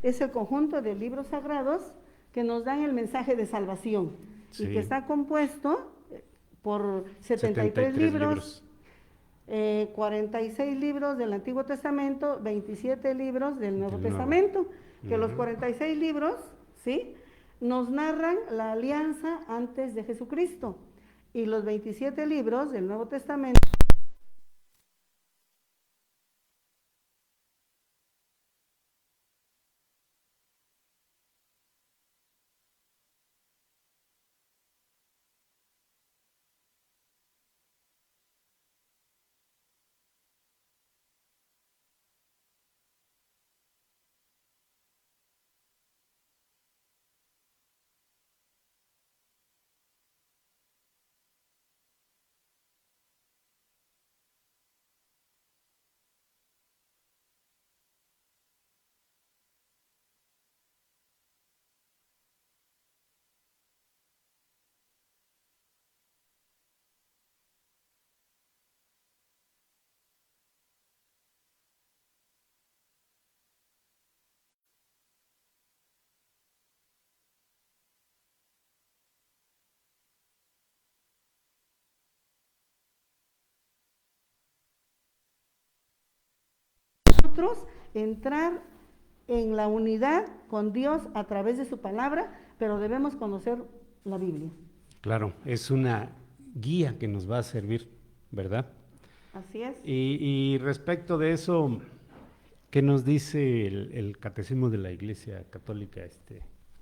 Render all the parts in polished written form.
es el conjunto de libros sagrados que nos dan el mensaje de salvación, Sí. y que está compuesto por 73 73 libros, 46 libros del Antiguo Testamento, 27 libros del Nuevo Del Nuevo. Testamento, que los Ujú. 46 libros, ¿sí?, nos narran la alianza antes de Jesucristo, y los 27 libros del Nuevo Testamento nosotros entrar en la unidad con Dios a través de su palabra, pero debemos conocer la Biblia. Claro, es una guía que nos va a servir, ¿verdad? Así es. Y respecto de eso, ¿qué nos dice el catecismo de la Iglesia Católica,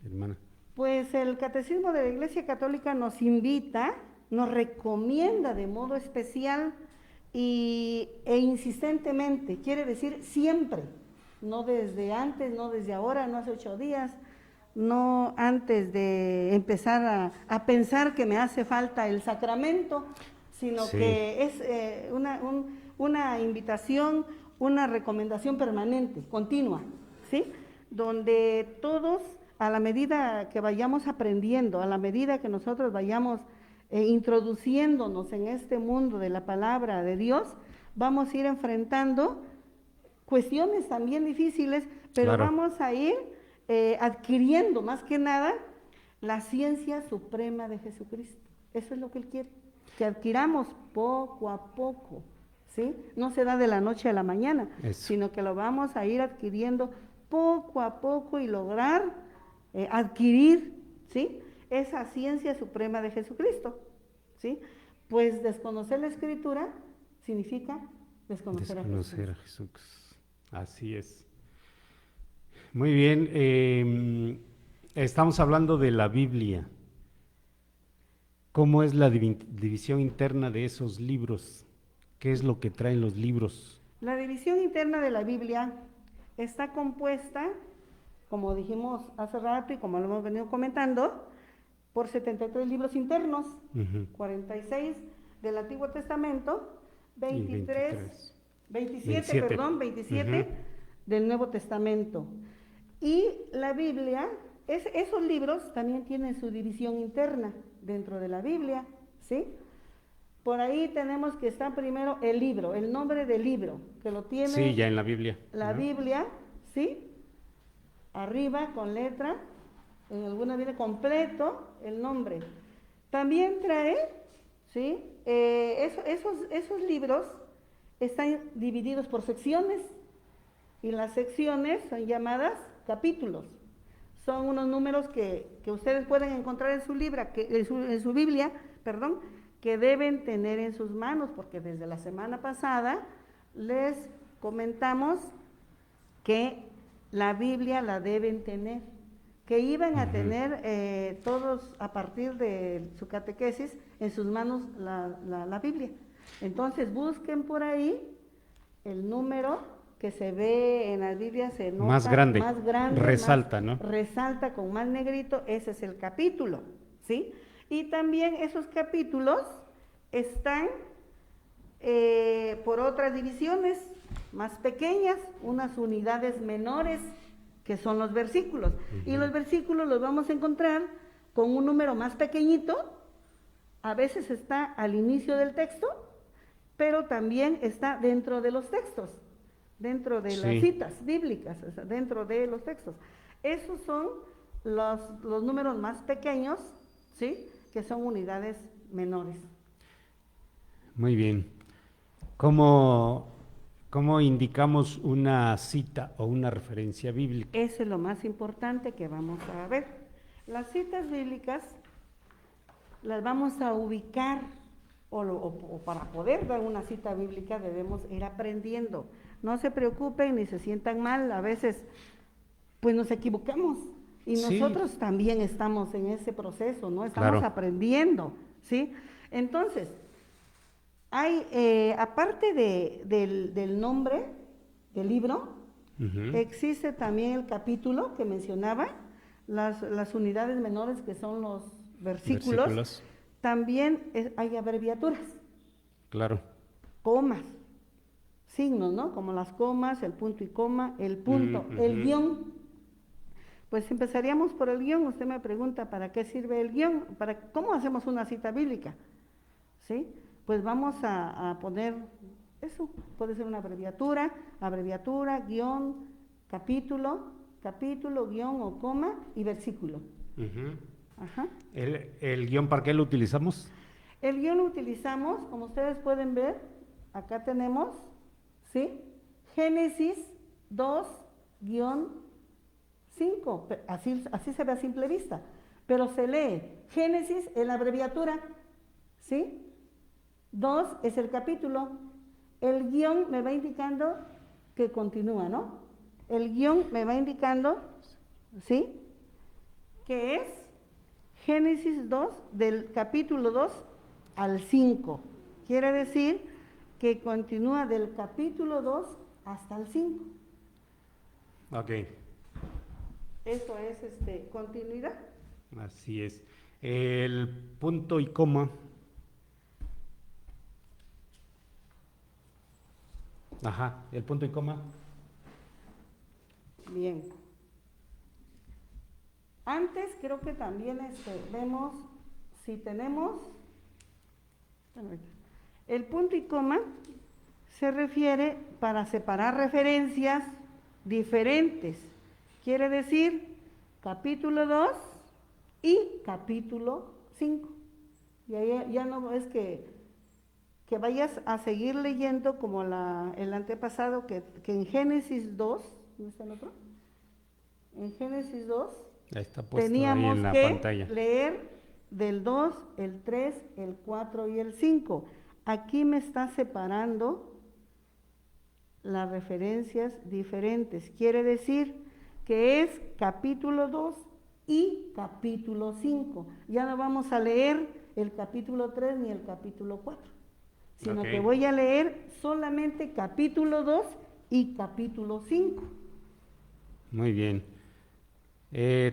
hermana? Pues el Catecismo de la Iglesia Católica nos invita, nos recomienda de modo especial e insistentemente, quiere decir siempre, no desde antes, no desde ahora, no hace 8 días, no antes de empezar a pensar que me hace falta el sacramento, sino Sí. que es una invitación, una recomendación permanente, continua, ¿sí? Donde todos, a la medida que vayamos aprendiendo, a la medida que nosotros vayamos introduciéndonos en este mundo de la palabra de Dios, vamos a ir enfrentando cuestiones también difíciles, pero Claro. vamos a ir adquiriendo más que nada la ciencia suprema de Jesucristo. Eso es lo que Él quiere, que adquiramos poco a poco, ¿sí? No se da de la noche a la mañana, Eso. sino que lo vamos a ir adquiriendo poco a poco y lograr adquirir, ¿sí?, esa ciencia suprema de Jesucristo, ¿sí? Pues desconocer la Escritura significa desconocer a Desconocer a Jesús. Jesús. Así es. Muy bien. Estamos hablando de la Biblia. ¿Cómo es la división interna de esos libros? ¿Qué es lo que traen los libros? La división interna de la Biblia está compuesta, como dijimos hace rato y como lo hemos venido comentando, por 73 libros internos, Ujú. 46 del Antiguo Testamento, Y 23, 23. 27, 27. perdón, 27 Ujú. del Nuevo Testamento. Y la Biblia, esos libros también tienen su división interna dentro de la Biblia, ¿sí? Por ahí tenemos que está primero el libro, el nombre del libro, que lo Sí, ya tiene en la Biblia. la ¿No? Biblia, ¿sí? Arriba con letra, en alguna viene completo el nombre. También trae, ¿sí? Esos libros están divididos por secciones, y las secciones son llamadas capítulos. Son unos números que ustedes pueden encontrar en en su Biblia, perdón, que deben tener en sus manos, porque desde la semana pasada les comentamos que la Biblia la deben tener, que iban a tener todos a partir de su catequesis en sus manos la Biblia. Entonces busquen por ahí el número que se ve en la Biblia, se Más nota grande. más grande, Resalta, ¿no? resalta con más negrito, ese es el capítulo, ¿sí? Y también esos capítulos están por otras divisiones más pequeñas, unas unidades menores, que son los versículos. Y los versículos los vamos a encontrar con un número más pequeñito, a veces está al inicio del texto, pero también está dentro de los textos, dentro de las Sí. citas bíblicas, o sea, dentro de los textos. Esos son los números más pequeños, ¿sí? Que son unidades menores. Muy bien. ¿Cómo, cómo indicamos una cita o una referencia bíblica? Eso es lo más importante que vamos a ver. Las citas bíblicas las vamos a ubicar, o para poder dar una cita bíblica debemos ir aprendiendo. No se preocupen ni se sientan mal, a veces pues nos equivocamos y Sí, nosotros también estamos en ese proceso, ¿no? Estamos claro. aprendiendo, ¿sí? Entonces, hay, aparte del nombre del libro, Ujú. existe también el capítulo que mencionaba, las unidades menores que son los versículos, Versículos, también hay abreviaturas, claro. comas, signos, ¿no? Como las comas, el punto y coma, el punto, el Ujú. guión. Pues empezaríamos por el guión. Usted me pregunta, ¿para qué sirve el guión? ¿Cómo hacemos una cita bíblica? ¿Sí? Pues vamos a poner eso, puede ser una abreviatura, guión, capítulo, guión o coma y versículo. Ujú. Ajá. ¿El guión para qué lo utilizamos? El guión lo utilizamos, como ustedes pueden ver, acá tenemos, ¿sí? Génesis 2-5, así se ve a simple vista, pero se lee Génesis en la abreviatura, ¿sí? 2 es el capítulo, el guión me va indicando que continúa, ¿no? El guión me va indicando, ¿sí? Que es Génesis 2, del capítulo 2 al 5. Quiere decir que continúa del capítulo 2 hasta el 5. Ok, Eso es continuidad. así es. El punto y coma. Ajá, el punto y coma. Bien. Antes creo que también vemos si tenemos, bueno, el punto y coma se refiere para separar referencias diferentes. Quiere decir capítulo 2 y capítulo 5. Y ahí ya no es que vayas a seguir leyendo como el antepasado, que en Génesis 2, ¿dónde está el otro? En Génesis 2 Ahí está puesto ahí teníamos en la que pantalla. leer del 2, el 3, el 4 y el 5. Aquí me está separando las referencias diferentes. Quiere decir que es capítulo 2 y capítulo 5. Ya no vamos a leer el capítulo 3 ni el capítulo 4, sino que voy a leer solamente capítulo 2 y capítulo 5. Muy bien.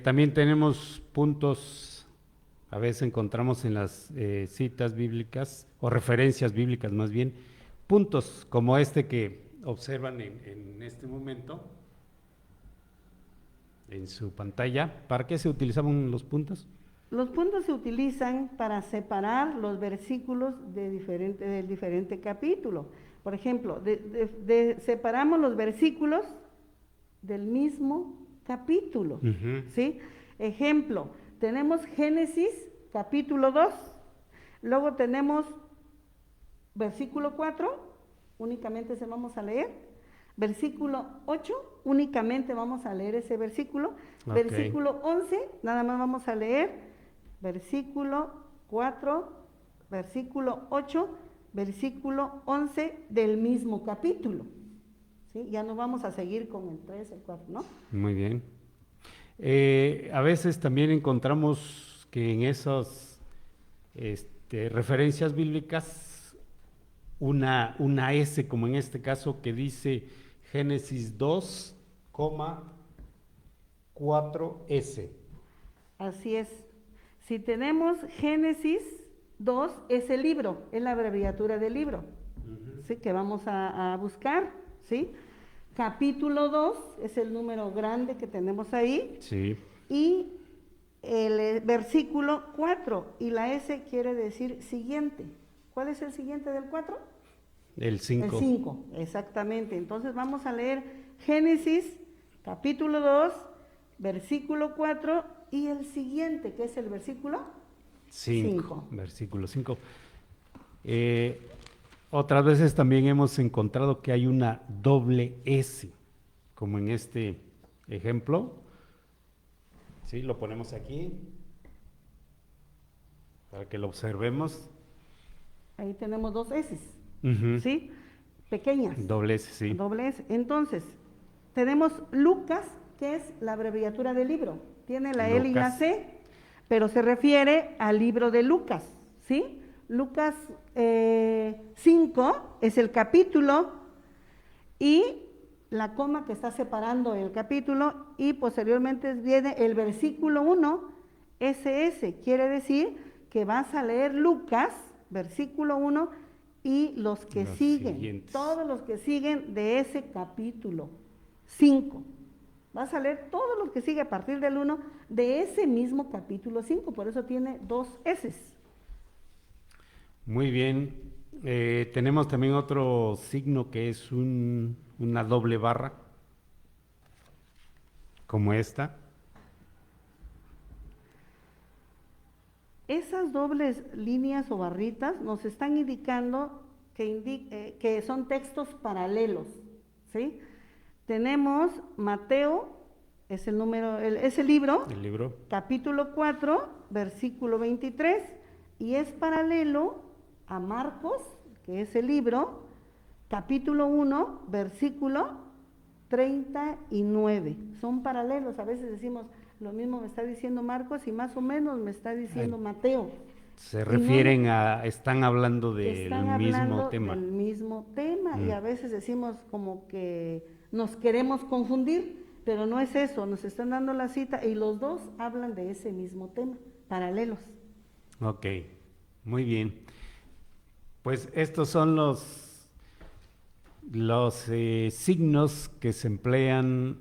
También tenemos puntos, a veces encontramos en las citas bíblicas, o referencias bíblicas más bien, puntos como este que observan en este momento en su pantalla. ¿Para qué se utilizaban los puntos? Los puntos se utilizan para separar los versículos del diferente capítulo. Por ejemplo, separamos los versículos del mismo capítulo, Ujú. ¿sí? Ejemplo, tenemos Génesis capítulo 2, luego tenemos versículo 4, únicamente se vamos a leer, versículo 8, únicamente vamos a leer ese versículo, versículo 11, nada más vamos a leer, versículo 4, versículo 8, versículo 11 del mismo capítulo. ¿Sí? Ya no vamos a seguir con el 3, el 4, ¿no? Muy bien. A veces también encontramos que en esas referencias bíblicas una S, como en este caso que dice Génesis 2, 4S. Así es. Si tenemos Génesis 2, es el libro, es la abreviatura del libro, ¿sí? Que vamos a buscar, ¿sí? Capítulo 2 es el número grande que tenemos ahí. Sí. Y el versículo 4, y la S quiere decir siguiente. ¿Cuál es el siguiente del 4? El El 5. 5, exactamente. Entonces vamos a leer Génesis, capítulo 2, versículo 4 y el siguiente, que es el versículo 5. Versículo 5. Otras veces también hemos encontrado que hay una doble S, como en este ejemplo. Sí, lo ponemos aquí para que lo observemos. Ahí tenemos dos S, Ujú. ¿sí? Pequeñas. Doble S, sí. Doble S. Entonces, tenemos Lucas, que es la abreviatura del libro. Tiene la L y la Lucas. C, pero se refiere al libro de Lucas, ¿sí? Lucas 5 es el capítulo y la coma que está separando el capítulo y posteriormente viene el versículo 1, SS, quiere decir que vas a leer Lucas, versículo 1, y los que Los siguen, siguientes. todos los que siguen de ese capítulo 5. Vas a leer todo lo que sigue a partir del 1 de ese mismo capítulo 5, por eso tiene dos S. Muy bien. Tenemos también otro signo que es una doble barra, como esta. Esas dobles líneas o barritas nos están indicando que son textos paralelos, ¿sí? Tenemos Mateo, es el número, es el libro, El libro. capítulo 4, versículo 23, y es paralelo a Marcos, que es el libro, capítulo 1, versículo 39. Son paralelos, a veces decimos, lo mismo me está diciendo Marcos y más o menos me está diciendo Mateo. Se Y refieren no, están hablando del están mismo hablando tema. del mismo tema y a veces decimos como que nos queremos confundir, pero no es eso, nos están dando la cita y los dos hablan de ese mismo tema, paralelos. Ok, muy bien. Pues estos son los signos que se emplean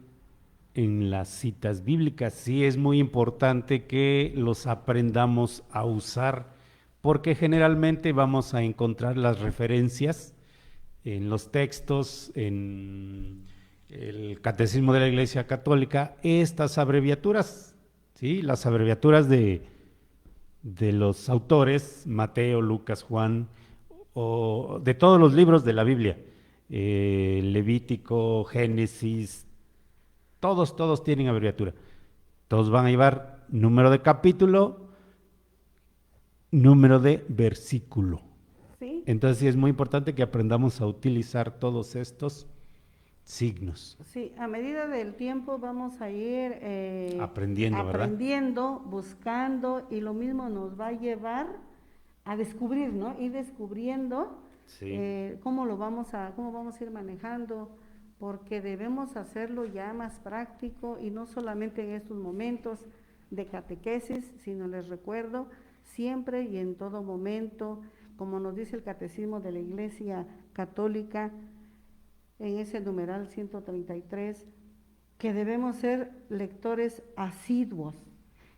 en las citas bíblicas. Sí es muy importante que los aprendamos a usar porque generalmente vamos a encontrar las referencias en los textos, en el Catecismo de la Iglesia Católica, estas abreviaturas, ¿sí? Las abreviaturas de los autores, Mateo, Lucas, Juan, o de todos los libros de la Biblia, Levítico, Génesis, todos tienen abreviatura. Todos van a llevar número de capítulo, número de versículo. ¿Sí? Entonces sí es muy importante que aprendamos a utilizar todos estos signos. Sí, a medida del tiempo vamos a ir Aprendiendo, ¿verdad? aprendiendo, buscando y lo mismo nos va a llevar a descubrir, ¿no? Ir descubriendo Sí. cómo vamos a ir manejando, porque debemos hacerlo ya más práctico y no solamente en estos momentos de catequesis, sino les recuerdo siempre y en todo momento, como nos dice el Catecismo de la Iglesia Católica, en ese numeral 133, que debemos ser lectores asiduos.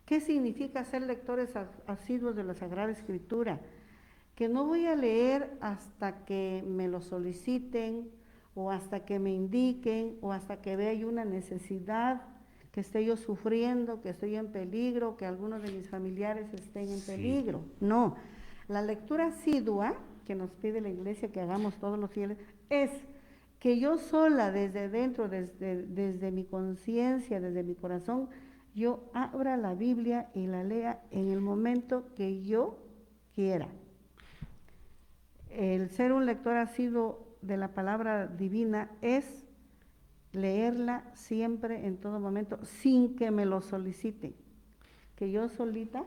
¿Qué significa ser lectores asiduos de la Sagrada Escritura? Que no voy a leer hasta que me lo soliciten o hasta que me indiquen o hasta que vea una necesidad, que esté yo sufriendo, que estoy en peligro, que algunos de mis familiares estén en peligro. No, la lectura asidua que nos pide la Iglesia que hagamos todos los fieles es que yo sola desde dentro, desde mi conciencia, desde mi corazón, yo abra la Biblia y la lea en el momento que yo quiera. El ser un lector asiduo de la palabra divina es leerla siempre, en todo momento, sin que me lo soliciten. Que yo solita,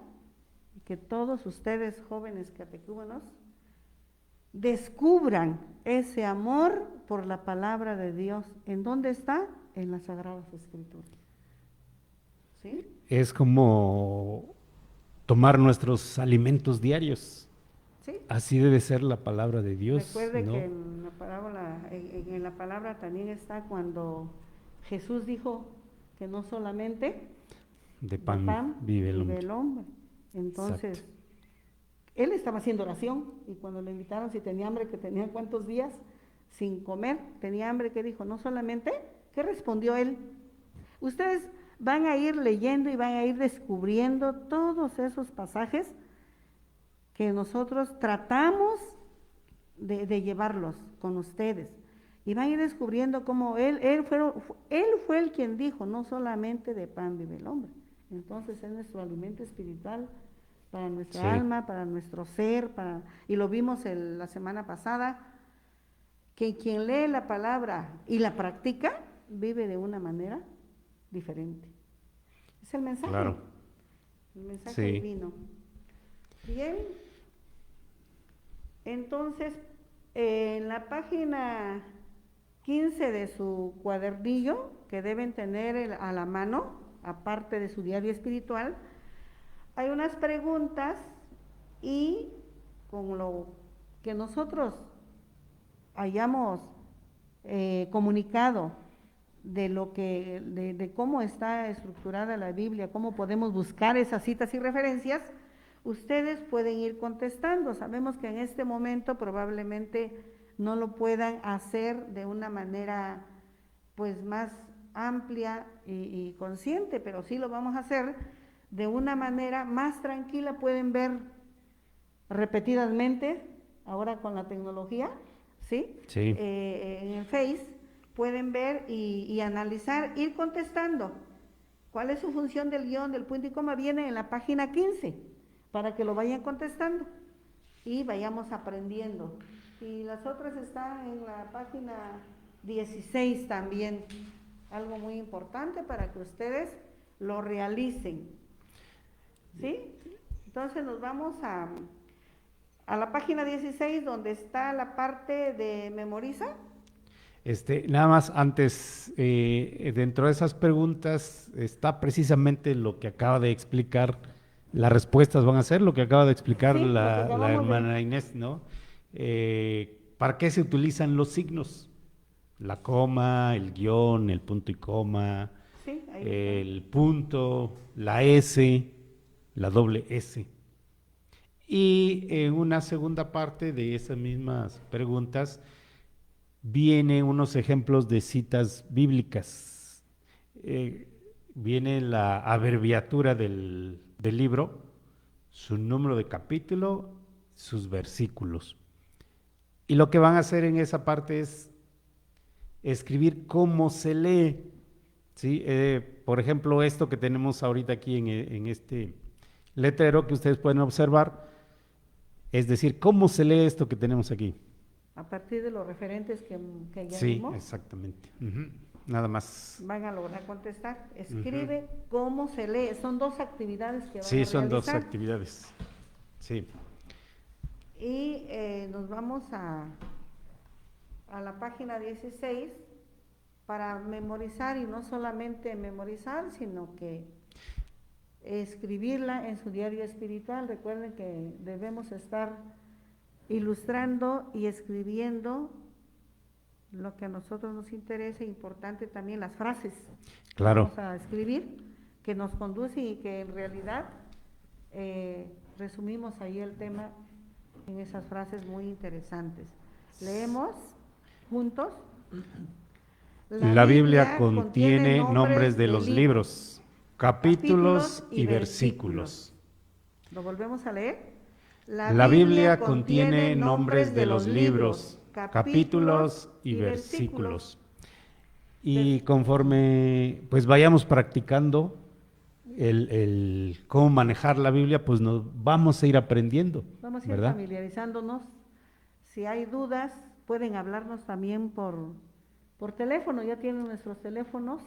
que todos ustedes jóvenes catecúmenos, descubran ese amor por la palabra de Dios. ¿En dónde está? En las Sagradas Escrituras. ¿Sí? Es como tomar nuestros alimentos diarios. ¿Sí? Así debe ser la palabra de Dios, Recuerde ¿no? que en la parábola, en la palabra también está cuando Jesús dijo que no solamente De de pan pan vive el vive hombre. el hombre. Entonces, Exacto. Él estaba haciendo oración y cuando le invitaron si tenía hambre, que tenía cuántos días sin comer, tenía hambre, ¿qué dijo? No solamente, ¿qué respondió él? Ustedes van a ir leyendo y van a ir descubriendo todos esos pasajes que nosotros tratamos de llevarlos con ustedes. Y van a ir descubriendo cómo él fue el quien dijo, no solamente de pan vive el hombre. Entonces es nuestro alimento espiritual para nuestra alma, para nuestro ser, y lo vimos la semana pasada, que quien lee la palabra y la practica, vive de una manera diferente. Es el mensaje, claro. el mensaje divino. Bien, entonces, en la página 15 de su cuadernillo, que deben tener a la mano, aparte de su diario espiritual, hay unas preguntas y con lo que nosotros hayamos comunicado de cómo está estructurada la Biblia, cómo podemos buscar esas citas y referencias, ustedes pueden ir contestando. Sabemos que en este momento probablemente no lo puedan hacer de una manera pues más amplia y consciente, pero sí lo vamos a hacer de una manera más tranquila. Pueden ver repetidamente, ahora con la tecnología, ¿sí? En el Face, pueden ver y analizar, ir contestando. ¿Cuál es su función del guión, del punto y coma? Viene en la página 15, para que lo vayan contestando y vayamos aprendiendo. Y las otras están en la página 16 también, algo muy importante para que ustedes lo realicen. ¿Sí? Entonces nos vamos a la página 16, donde está la parte de memoriza. Nada más antes, dentro de esas preguntas está precisamente lo que acaba de explicar, las respuestas van a ser lo que acaba de explicar la hermana Inés, ¿no? ¿Para qué se utilizan los signos? La coma, el guión, el punto y coma, sí, el punto, la S, la doble S. Y en una segunda parte de esas mismas preguntas vienen unos ejemplos de citas bíblicas. Viene la abreviatura del libro, su número de capítulo, sus versículos. Y lo que van a hacer en esa parte es escribir cómo se lee. ¿Sí? Por ejemplo, esto que tenemos ahorita aquí en este letrero que ustedes pueden observar, es decir, cómo se lee esto que tenemos aquí. A partir de los referentes que ya Sí, vimos. exactamente. Nada más. Van a lograr contestar. Escribe cómo se lee. Son dos actividades que van a realizar. Sí, son dos actividades. Sí. Y nos vamos a la página 16 para memorizar, y no solamente memorizar, sino que escribirla en su diario espiritual. Recuerden que debemos estar ilustrando y escribiendo lo que a nosotros nos interesa. Importante también las frases que vamos a escribir, que nos conducen y que en realidad resumimos ahí el tema en esas frases muy interesantes. Leemos juntos. La Biblia contiene nombres de los libros, capítulos y versículos. ¿Lo volvemos a leer? La Biblia contiene nombres de los libros, capítulos y versículos. Y conforme pues vayamos practicando el cómo manejar la Biblia, pues nos vamos a ir aprendiendo. Vamos a ir familiarizándonos. Si hay dudas, pueden hablarnos también por teléfono. Ya tienen nuestros teléfonos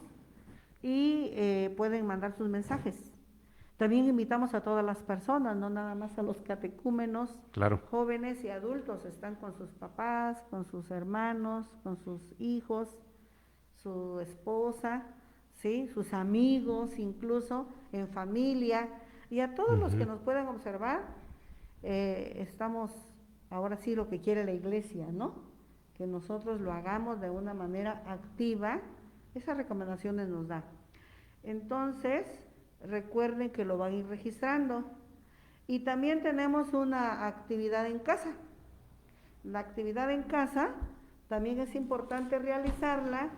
y pueden mandar sus mensajes. También invitamos a todas las personas, no nada más a los catecúmenos, jóvenes y adultos. Están con sus papás, con sus hermanos, con sus hijos, su esposa, ¿sí? Sus amigos, incluso en familia, y a todos los que nos puedan observar. Estamos, ahora sí, lo que quiere la iglesia, ¿no? Que nosotros lo hagamos de una manera activa. Esas recomendaciones nos da. Entonces, recuerden que lo van a ir registrando. Y también tenemos una actividad en casa. La actividad en casa también es importante realizarla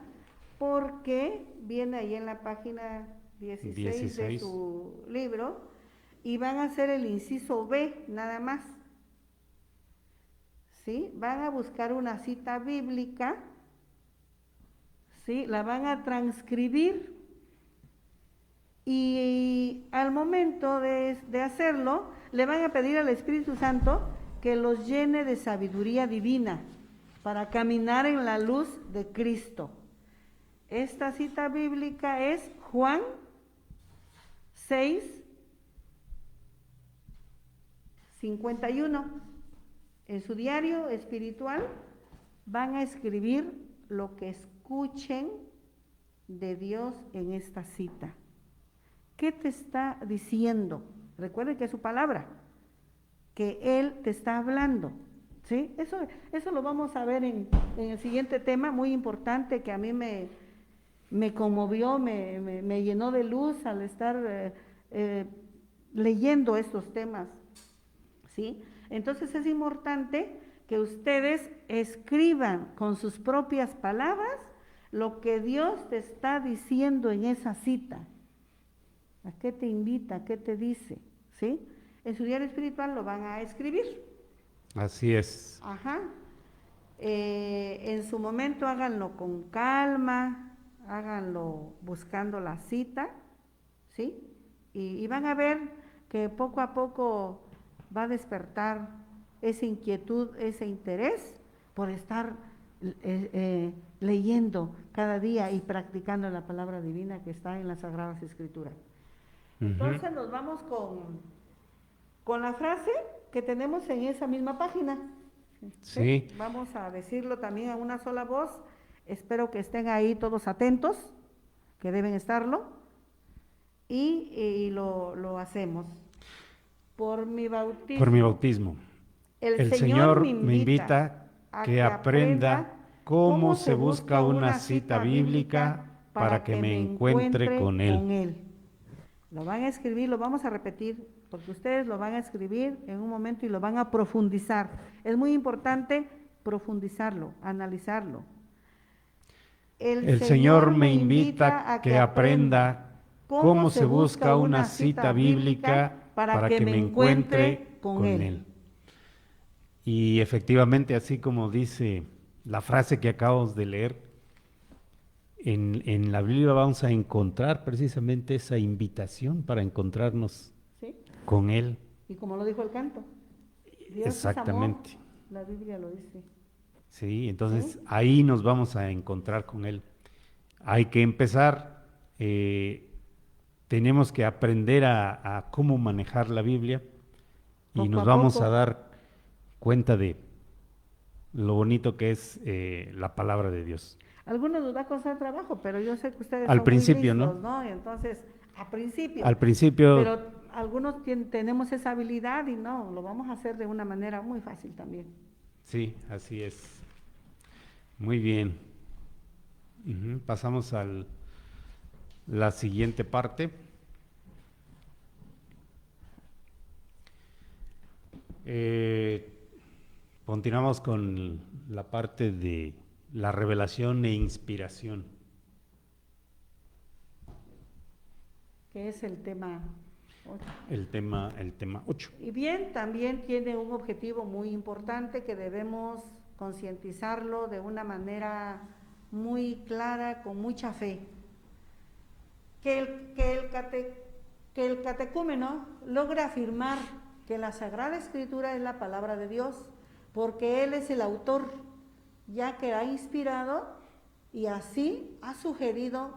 porque viene ahí en la página 16 de 16. su libro y van a hacer el inciso B nada más. ¿Sí? Van a buscar una cita bíblica, ¿sí? La van a transcribir y al momento de hacerlo le van a pedir al Espíritu Santo que los llene de sabiduría divina para caminar en la luz de Cristo. Esta cita bíblica es Juan 6:51. En su diario espiritual van a escribir lo que escuchen de Dios en esta cita. ¿Qué te está diciendo? Recuerden que es su palabra, que Él te está hablando, ¿sí? Eso lo vamos a ver en el siguiente tema, muy importante, que a mí me conmovió, me llenó de luz al estar leyendo estos temas, ¿sí? Entonces es importante que ustedes escriban con sus propias palabras lo que Dios te está diciendo en esa cita. ¿A qué te invita? ¿A qué te dice? ¿Sí? En su diario espiritual lo van a escribir. Así es. Ajá. En su momento háganlo con calma, háganlo buscando la cita, ¿sí? Y van a ver que poco a poco va a despertar esa inquietud, ese interés por estar leyendo cada día y practicando la palabra divina que está en las Sagradas Escrituras. Entonces nos vamos con la frase que tenemos en esa misma página. Sí. Vamos a decirlo también a una sola voz. Espero que estén ahí todos atentos, que deben estarlo, y lo hacemos. Por mi bautismo, el Señor me invita a que aprenda cómo se busca una cita bíblica para que me encuentre con Él. Lo van a escribir, lo vamos a repetir, porque ustedes lo van a escribir en un momento y lo van a profundizar. Es muy importante profundizarlo, analizarlo. El Señor me invita a que aprenda cómo se busca una cita bíblica para que me encuentre con Él. Y efectivamente, así como dice la frase que acabamos de leer, en la Biblia vamos a encontrar precisamente esa invitación para encontrarnos con Él. Y como lo dijo el canto, Dios exactamente. Es amor, la Biblia lo dice. Sí, entonces ahí nos vamos a encontrar con Él. Hay que empezar, tenemos que aprender a cómo manejar la Biblia y Poco nos a vamos poco. a dar cuenta de lo bonito que es la palabra de Dios. Algunos nos va a costar trabajo, pero yo sé que ustedes Al son principio, muy listos, ¿no? Entonces, Al principio, pero algunos tenemos esa habilidad y no, lo vamos a hacer de una manera muy fácil también. sí, así es. Muy bien. Pasamos a la siguiente parte. Continuamos con la parte de la revelación e inspiración. Que es el tema 8. El tema 8. Y bien, también tiene un objetivo muy importante que debemos concientizarlo de una manera muy clara, con mucha fe. Que el catecúmeno logre afirmar que la Sagrada Escritura es la palabra de Dios, porque Él es el autor, ya que ha inspirado y así ha sugerido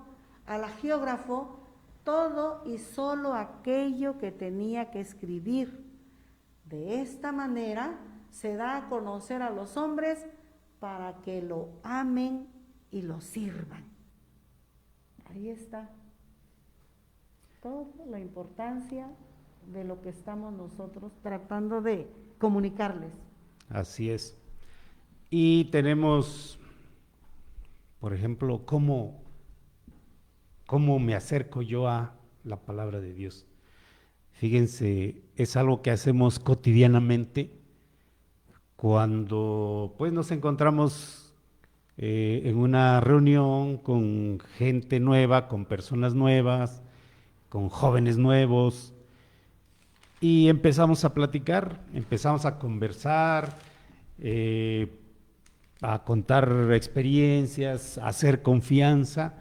al agiógrafo todo y solo aquello que tenía que escribir. De esta manera se da a conocer a los hombres para que lo amen y lo sirvan. Ahí está toda la importancia de lo que estamos nosotros tratando de comunicarles. Así es. Y tenemos, por ejemplo, ¿cómo me acerco yo a la palabra de Dios? Fíjense, es algo que hacemos cotidianamente cuando pues nos encontramos en una reunión con gente nueva, con personas nuevas, con jóvenes nuevos, y empezamos a platicar, empezamos a conversar, eh, a contar experiencias, a hacer confianza.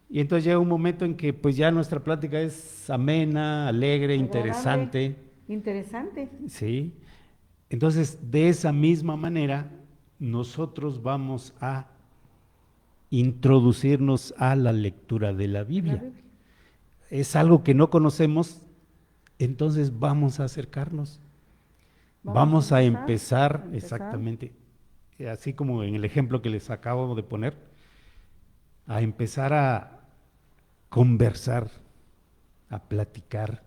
Y entonces llega un momento en que pues ya nuestra plática es amena, alegre, Agradable, interesante, interesante. ¿sí? Entonces, de esa misma manera, nosotros vamos a introducirnos a la lectura de la En la Biblia. Biblia. Es algo que no conocemos, entonces vamos a acercarnos. Vamos a Vamos a empezar, a empezar empezar. exactamente, así como en el ejemplo que les acabo de poner, a empezar a conversar, a platicar,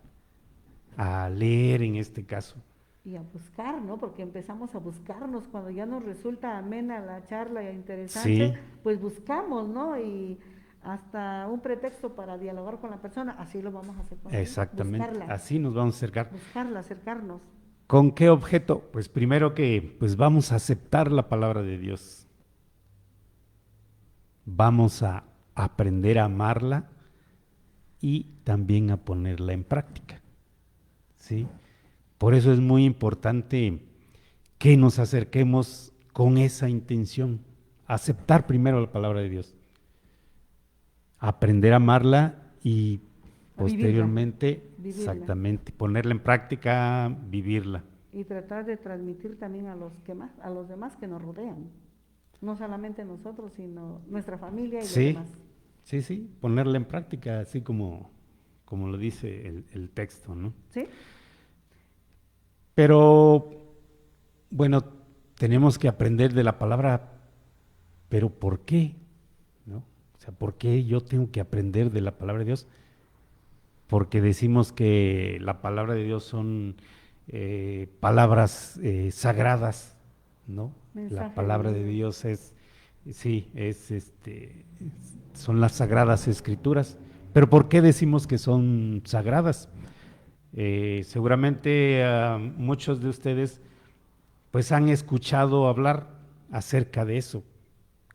a leer en este caso. Y a buscar, ¿no? Porque empezamos a buscarnos cuando ya nos resulta amena la charla e interesante, Sí, pues buscamos, ¿no? Y hasta un pretexto para dialogar con la persona, así lo vamos a hacer con Dios, exactamente, buscarla, así nos vamos a acercar. buscarla, acercarnos. ¿Con qué objeto? Pues primero que pues vamos a aceptar la palabra de Dios. Vamos a aprender a amarla y también a ponerla en práctica, ¿sí? Por eso es muy importante que nos acerquemos con esa intención, aceptar primero la palabra de Dios, aprender a amarla y A vivirla, posteriormente, vivirla. exactamente, ponerla en práctica, vivirla. Y tratar de transmitir también a los que más, a los demás que nos rodean. No solamente nosotros, sino nuestra familia y los Sí, demás. sí, sí, ponerla en práctica, así como lo dice el texto, ¿no? ¿Sí? Pero, bueno, tenemos que aprender de la palabra, pero ¿por qué? ¿No? O sea, ¿por qué yo tengo que aprender de la palabra de Dios? Porque decimos que la palabra de Dios son palabras sagradas, ¿no? La Mensaje palabra de divino. Dios es, sí, son las sagradas escrituras. Pero ¿por qué decimos que son sagradas? Seguramente muchos de ustedes pues han escuchado hablar acerca de eso.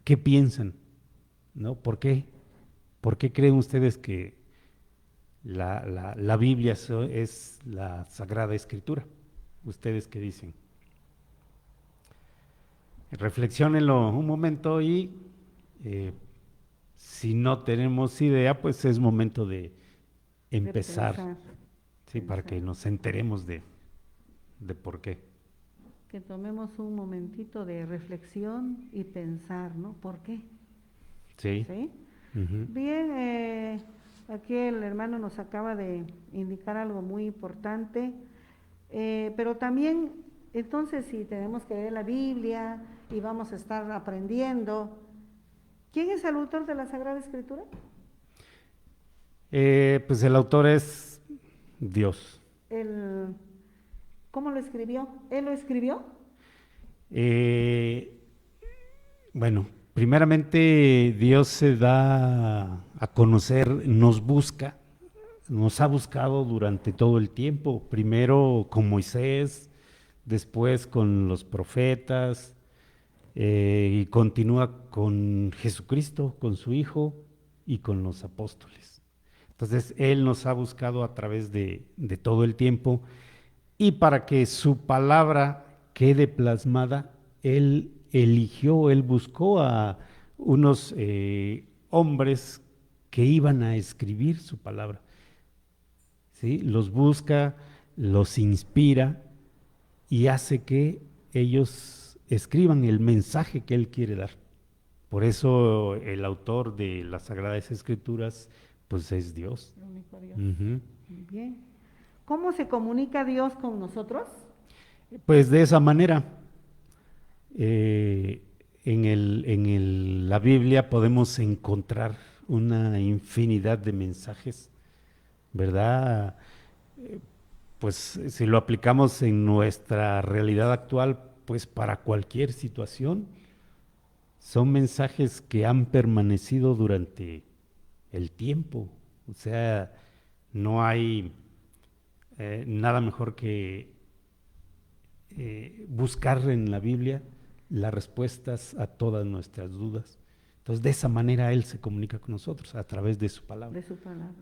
¿Qué piensan? ¿No? ¿Por qué? ¿Por qué creen ustedes que la Biblia es la Sagrada Escritura? ¿Ustedes qué dicen? Reflexionenlo un momento y eh, si no tenemos idea, pues es momento de De empezar, pensar, ¿sí? Para pensar. que nos enteremos de por qué. Que tomemos un momentito de reflexión y pensar, ¿no? ¿Por qué? Sí. ¿Sí? Ujú. Bien, aquí el hermano nos acaba de indicar algo muy importante, pero también, entonces, si tenemos que leer la Biblia y vamos a estar aprendiendo, ¿quién es el autor de la Sagrada Escritura? Pues el autor es Dios. El, ¿Cómo lo escribió? ¿Él lo escribió? Eh, bueno, primeramente Dios se da a conocer, nos busca, nos ha buscado durante todo el tiempo, primero con Moisés, después con los profetas, y continúa con Jesucristo, con su Hijo y con los apóstoles. Entonces, Él nos ha buscado a través de todo el tiempo y para que su palabra quede plasmada, Él eligió, Él buscó a unos hombres que iban a escribir su palabra. ¿Sí? Los busca, los inspira y hace que ellos escriban el mensaje que Él quiere dar. Por eso el autor de las Sagradas Escrituras, pues es Dios. El único Dios. Ujú. Muy bien. ¿Cómo se comunica Dios con nosotros? Pues de esa manera, la Biblia podemos encontrar una infinidad de mensajes, ¿verdad? Pues si lo aplicamos en nuestra realidad actual, pues para cualquier situación, son mensajes que han permanecido durante el tiempo. O sea, no hay nada mejor que buscar en la Biblia las respuestas a todas nuestras dudas. Entonces, de esa manera Él se comunica con nosotros, a través de su palabra. De su palabra.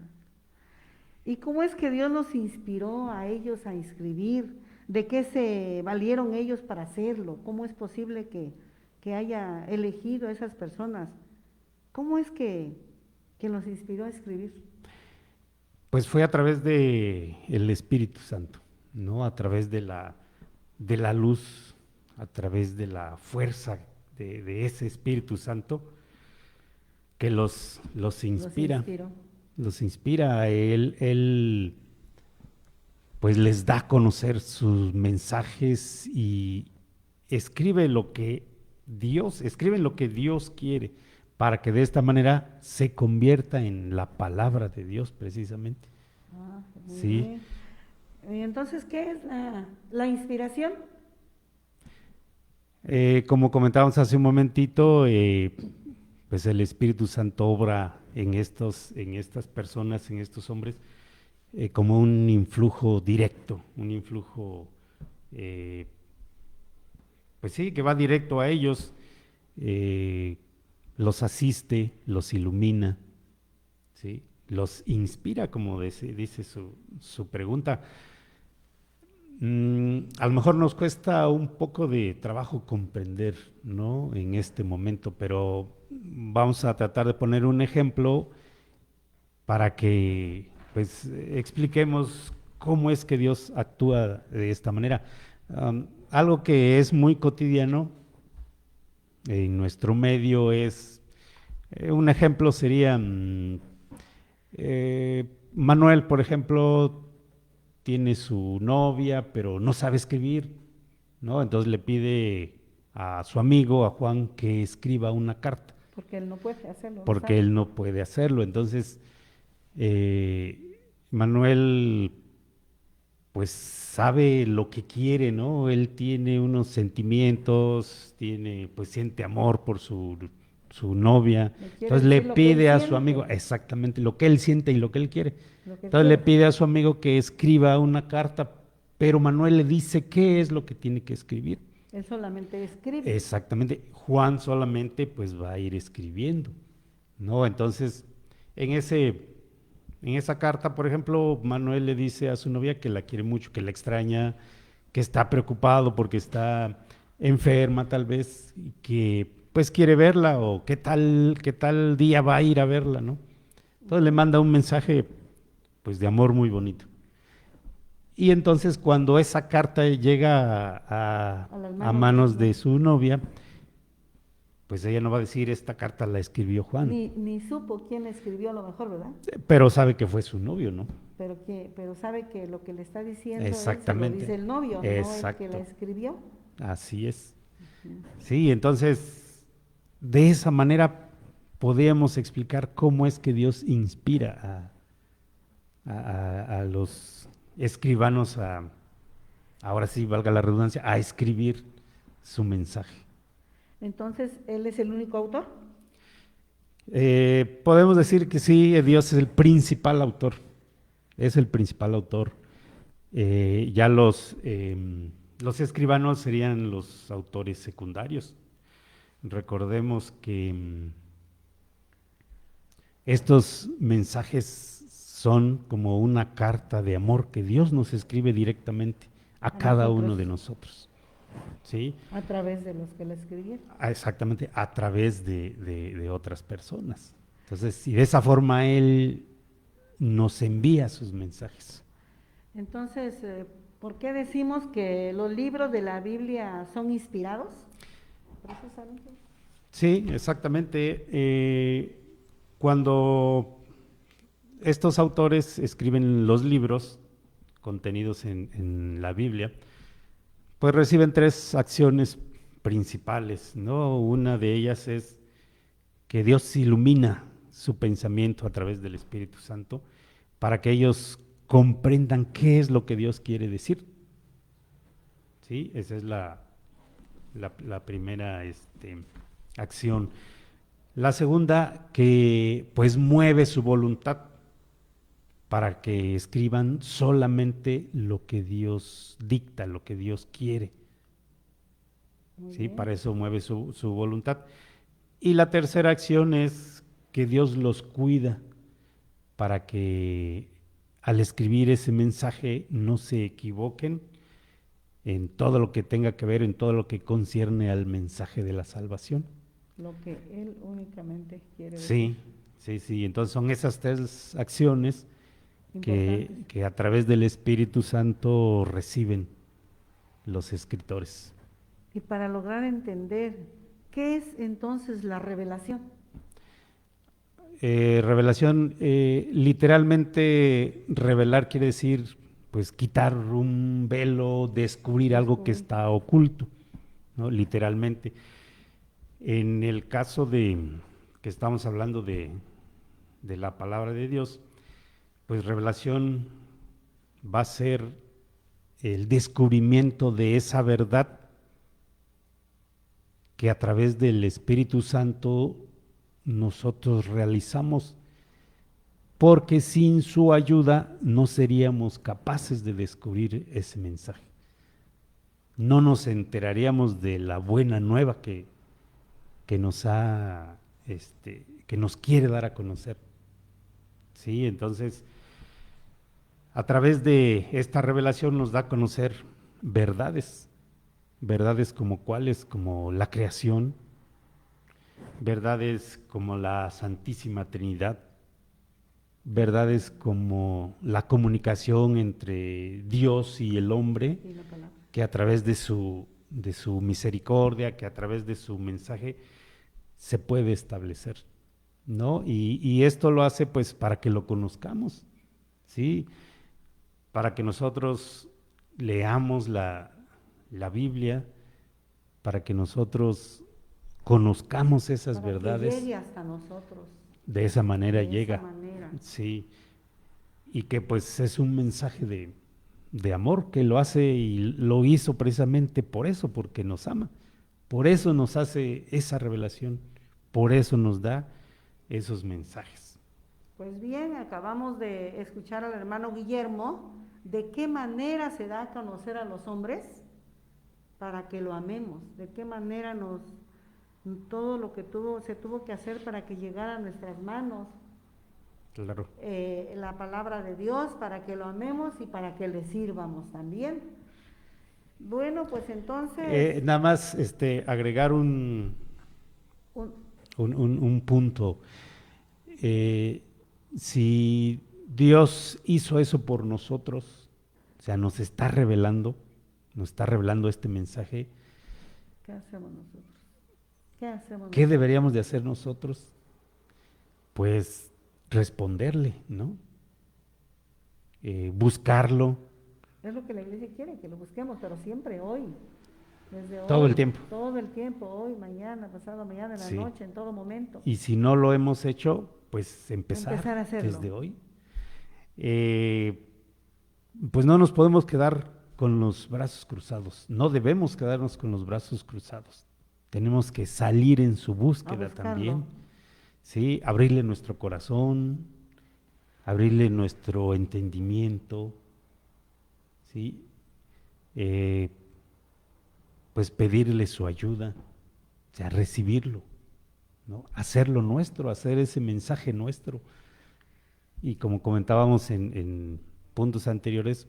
¿Y cómo es que Dios los inspiró a ellos a escribir? ¿De qué se valieron ellos para hacerlo? ¿Cómo es posible que haya elegido a esas personas? ¿Cómo es que los inspiró a escribir? Pues fue a través de el Espíritu Santo, ¿no? A través de la luz, a través de la fuerza de ese Espíritu Santo que los inspira. Los inspira a él pues les da a conocer sus mensajes y escribe lo que Dios quiere, para que de esta manera se convierta en la palabra de Dios precisamente. Muy Sí. bien. Y entonces, ¿qué es la inspiración? Como comentábamos hace un momentito, pues el Espíritu Santo obra en estas personas, en estos hombres, como un influjo directo, un influjo, pues sí, que va directo a ellos, los asiste, los ilumina, ¿sí? Los inspira, como dice su pregunta. A lo mejor nos cuesta un poco de trabajo comprender, ¿no? En este momento, pero vamos a tratar de poner un ejemplo para que pues expliquemos cómo es que Dios actúa de esta manera. Algo que es muy cotidiano en nuestro medio es, un ejemplo sería, Manuel, por ejemplo, tiene su novia, pero no sabe escribir, ¿no? Entonces le pide a su amigo, a Juan, que escriba una carta. Porque él no puede hacerlo. Porque él no puede hacerlo. Entonces, Manuel, pues sabe lo que quiere, ¿no? Él tiene unos sentimientos, pues siente amor por su novia. Entonces le pide a su amigo, exactamente, lo que él siente y lo que él quiere. Entonces le pide a su amigo que escriba una carta, pero Manuel le dice qué es lo que tiene que escribir. Él solamente escribe. Exactamente. Juan solamente pues va a ir escribiendo, ¿no? Entonces, en esa carta, por ejemplo, Manuel le dice a su novia que la quiere mucho, que la extraña, que está preocupado porque está enferma tal vez, y que pues quiere verla, o qué tal día va a ir a verla, ¿no? Entonces le manda un mensaje pues de amor muy bonito. Y entonces cuando esa carta llega a manos de su novia, pues ella no va a decir esta carta la escribió Juan. Ni supo quién escribió, a lo mejor, ¿verdad? Pero sabe que fue su novio, ¿no? Pero sabe que lo que le está diciendo exactamente. Él, se lo dice el novio, exacto. no el que la escribió. Así es. Sí, entonces, de esa manera podemos explicar cómo es que Dios inspira a los escribanos ahora sí, valga la redundancia, a escribir su mensaje. Entonces, ¿él es el único autor? Podemos decir que sí, Dios es el principal autor, es el principal autor. Ya los escribanos serían los autores secundarios. Recordemos que estos mensajes son como una carta de amor que Dios nos escribe directamente a cada uno de nosotros. ¿Sí? A través de los que la escribieron. Exactamente, a través de otras personas. Entonces, y de esa forma Él nos envía sus mensajes. Entonces, ¿por qué decimos que los libros de la Biblia son inspirados? Precisamente. Sí, exactamente. Cuando estos autores escriben los libros contenidos en la Biblia, pues reciben 3 acciones principales, ¿no? Una de ellas es que Dios ilumina su pensamiento a través del Espíritu Santo para que ellos comprendan qué es lo que Dios quiere decir. ¿Sí? Esa es la primera acción. La segunda, que pues mueve su voluntad para que escriban solamente lo que Dios dicta, lo que Dios quiere. Muy ¿Sí? bien. Para eso mueve su voluntad. Y la tercera acción es que Dios los cuida para que al escribir ese mensaje no se equivoquen en todo lo que tenga que ver, en todo lo que concierne al mensaje de la salvación. Lo que Él únicamente quiere decir. Sí, sí, sí. Entonces son esas tres acciones Importantes. que a través del Espíritu Santo reciben los escritores. Y para lograr entender qué es entonces la revelación. Revelación, literalmente revelar quiere decir pues quitar un velo, descubrir algo que Descubrir. está oculto, ¿no? Literalmente. En el caso de que estamos hablando de la palabra de Dios, pues revelación va a ser el descubrimiento de esa verdad que a través del Espíritu Santo nosotros realizamos, porque sin su ayuda no seríamos capaces de descubrir ese mensaje. No nos enteraríamos de la buena nueva que nos ha, que nos quiere dar a conocer. Sí, entonces, a través de esta revelación nos da a conocer verdades, verdades como cuáles, como la creación, verdades como la Santísima Trinidad, verdades como la comunicación entre Dios y el hombre, Y la palabra. que a través de su misericordia, que a través de su mensaje se puede establecer, ¿no? Y esto lo hace pues para que lo conozcamos, ¿sí? Para que nosotros leamos la Biblia, para que nosotros conozcamos esas Para que verdades. llegue hasta nosotros. De esa manera De llega. esa manera. Sí. Y que pues es un mensaje de amor que lo hace y lo hizo precisamente por eso, porque nos ama. Por eso nos hace esa revelación, por eso nos da esos mensajes. Pues bien, acabamos de escuchar al hermano Guillermo de qué manera se da a conocer a los hombres para que lo amemos, de qué manera todo lo que se tuvo que hacer para que llegara a nuestras manos Claro. la palabra de Dios, para que lo amemos y para que le sirvamos también. Bueno, pues entonces Nada más agregar un, un punto. Eh, si Dios hizo eso por nosotros, o sea, nos está revelando este mensaje, ¿qué hacemos nosotros? ¿Qué hacemos ¿qué nosotros? deberíamos de hacer nosotros? Pues responderle, ¿no? Buscarlo Es lo que la iglesia quiere, que lo busquemos, pero siempre hoy, desde todo hoy, el tiempo. todo el tiempo, hoy, mañana, pasado mañana, en la Sí. noche, en todo momento. Y si no lo hemos hecho, pues empezar a hacerlo. desde hoy. Pues no nos podemos quedar con los brazos cruzados, no debemos quedarnos con los brazos cruzados. Tenemos que salir en su búsqueda también, ¿sí? Abrirle nuestro corazón, abrirle nuestro entendimiento, ¿sí? Pues pedirle su ayuda, o sea, recibirlo, ¿no? Hacerlo nuestro, hacer ese mensaje nuestro. Y como comentábamos en puntos anteriores,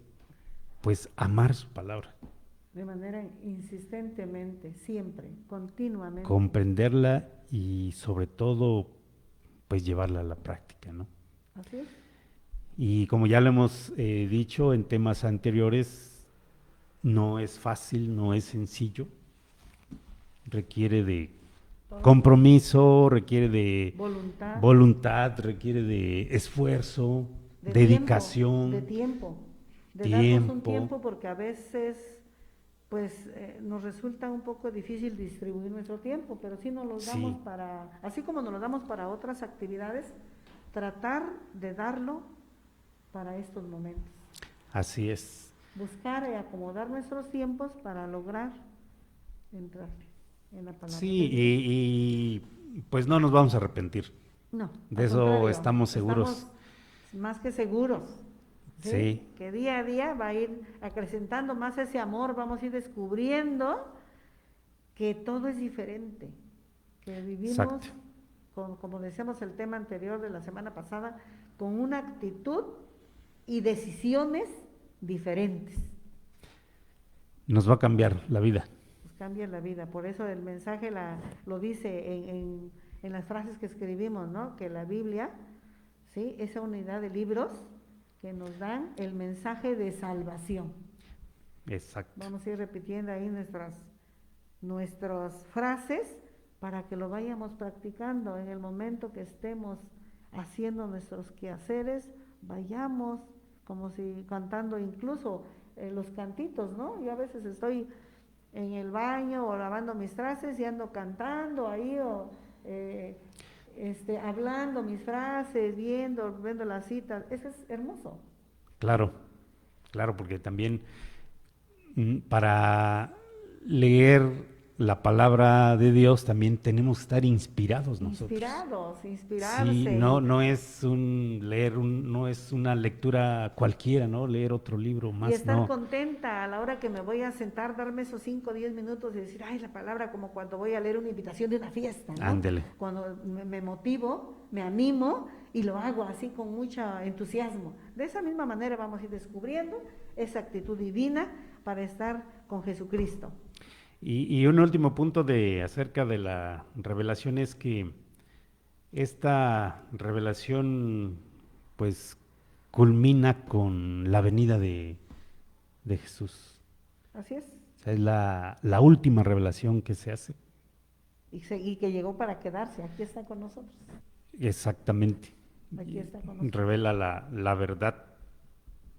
pues amar su palabra. De manera insistentemente, siempre, continuamente. Comprenderla y sobre todo, pues llevarla a la práctica, ¿no? Así es. Y como ya lo hemos dicho en temas anteriores, no es fácil, no es sencillo, requiere de compromiso, requiere de voluntad, requiere de esfuerzo, dedicación, de tiempo, de darnos un tiempo, porque a veces pues nos resulta un poco difícil distribuir nuestro tiempo, pero sí nos lo damos para, así como nos lo damos para otras actividades, tratar de darlo para estos momentos. Así es. Buscar y acomodar nuestros tiempos para lograr entrar en la palabra. Sí, y pues no nos vamos a arrepentir. No, de eso estamos seguros. más que seguros. ¿Sí? Sí. Que día a día va a ir acrecentando más ese amor, vamos a ir descubriendo que todo es diferente, que vivimos, Exacto. como decíamos el tema anterior de la semana pasada, con una actitud y decisiones diferentes. Nos va a cambiar la vida. Nos cambia la vida, por eso el mensaje lo dice en las frases que escribimos, ¿no? Que la Biblia, ¿sí? Esa unidad de libros que nos dan el mensaje de salvación. Exacto. Vamos a ir repitiendo ahí nuestras frases para que lo vayamos practicando en el momento que estemos haciendo nuestros quehaceres, vayamos como si cantando incluso los cantitos, ¿no? Yo a veces estoy en el baño o lavando mis trastes y ando cantando ahí o hablando mis frases, viendo las citas, eso es hermoso. Claro, claro, porque también para leer la palabra de Dios también tenemos que estar inspirados nosotros. Sí, Inspirarse no es no es una lectura cualquiera, ¿no? Leer otro libro y más, estar no. contenta a la hora que me voy a sentar, darme esos 5 o 10 minutos y decir, ay, la palabra, como cuando voy a leer una invitación de una fiesta, ¿no? Ándele. Cuando me motivo, me animo y lo hago así con mucho entusiasmo. De esa misma manera vamos a ir descubriendo esa actitud divina para estar con Jesucristo. Y un último punto acerca de la revelación es que esta revelación pues culmina con la venida de Jesús. Así es. O sea, es la última revelación que se hace. Y que llegó para quedarse, aquí está con nosotros. Exactamente. Aquí está con nosotros. Revela la verdad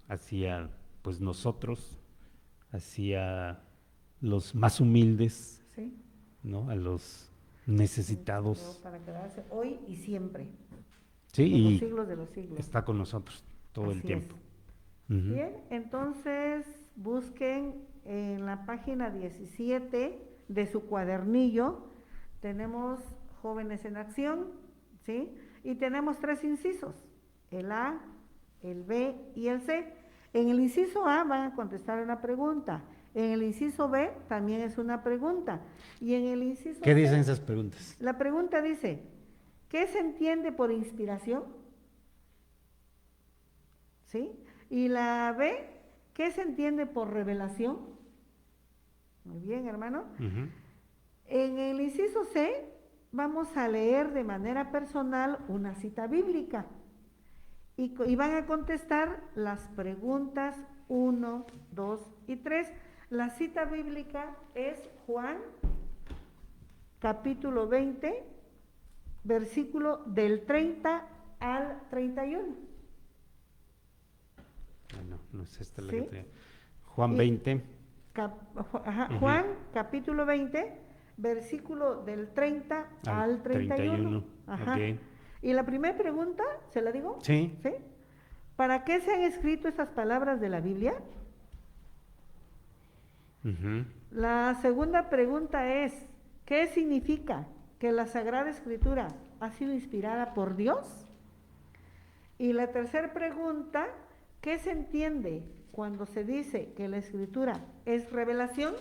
hacia pues nosotros, hacia los más humildes, ¿Sí? ¿no? A los Llegó necesitados. para quedarse hoy y siempre, Sí, por los y siglos de los siglos. está con nosotros todo el Así tiempo. es. Ujú. Bien, entonces busquen en la página 17 de su cuadernillo, tenemos Jóvenes en Acción, ¿sí? Y tenemos 3 incisos, el A, el B y el C. En el inciso A van a contestar una pregunta, en el inciso B también es una pregunta, y en el inciso ¿Qué C, dicen esas preguntas? la pregunta dice, ¿qué se entiende por inspiración? ¿Sí? Y la B, ¿qué se entiende por revelación? Muy bien, hermano. Ujú. En el inciso C vamos a leer de manera personal una cita bíblica y van a contestar las preguntas 1, 2 y 3. La cita bíblica es Juan capítulo 20, versículo del 30 al 31. No es esta la ¿Sí? que te... Juan Y 20. Juan capítulo 20, versículo del 30 al 31. Ajá. Ok. Y la primera pregunta, ¿se la digo? Sí. ¿Sí? ¿Para qué se han escrito estas palabras de la Biblia? Ujú. La segunda pregunta es, ¿qué significa que la Sagrada Escritura ha sido inspirada por Dios? Y la tercera pregunta, ¿qué se entiende cuando se dice que la Escritura es revelación?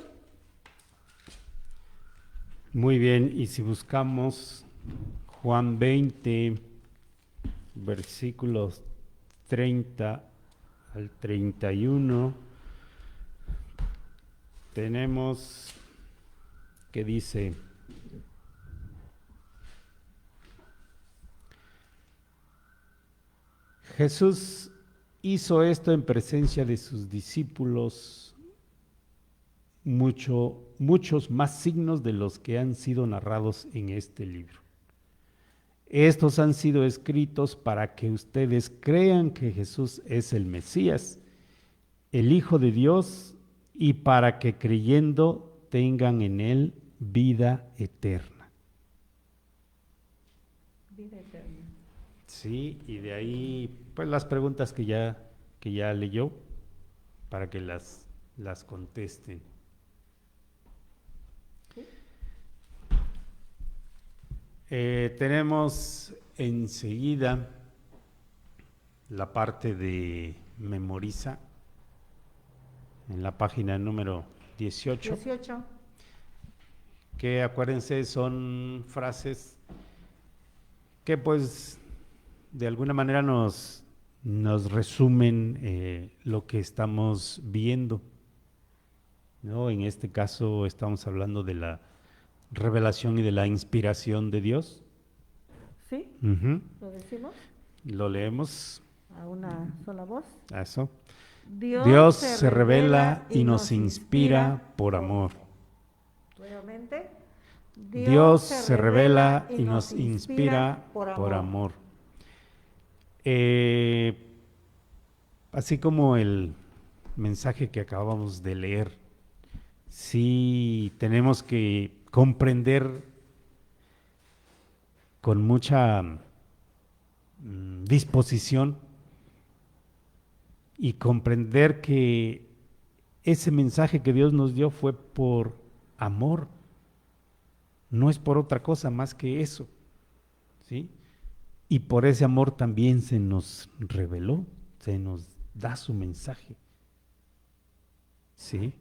Muy bien, y si buscamos Juan 20, versículos 30 al 31, tenemos que dice, Jesús hizo esto en presencia de sus discípulos, muchos más signos de los que han sido narrados en este libro. Estos han sido escritos para que ustedes crean que Jesús es el Mesías, el Hijo de Dios, y para que creyendo tengan en él vida eterna. Vida eterna. Sí, y de ahí pues las preguntas que ya leyó para que las contesten. ¿Sí? Tenemos enseguida la parte de memoriza en la página número 18. 18. Que acuérdense, son frases que pues de alguna manera nos resumen lo que estamos viendo, ¿no? En este caso estamos hablando de la revelación y de la inspiración de Dios. ¿Sí? Ujú. ¿Lo decimos? Lo leemos. A una sola voz. Eso. Dios, Dios se revela y nos inspira por amor. Nuevamente. Dios se revela y nos inspira por amor. Así como el mensaje que acabamos de leer, sí tenemos que comprender con mucha disposición y comprender que ese mensaje que Dios nos dio fue por amor, no es por otra cosa más que eso, ¿sí? Y por ese amor también se nos reveló, se nos da su mensaje, ¿sí?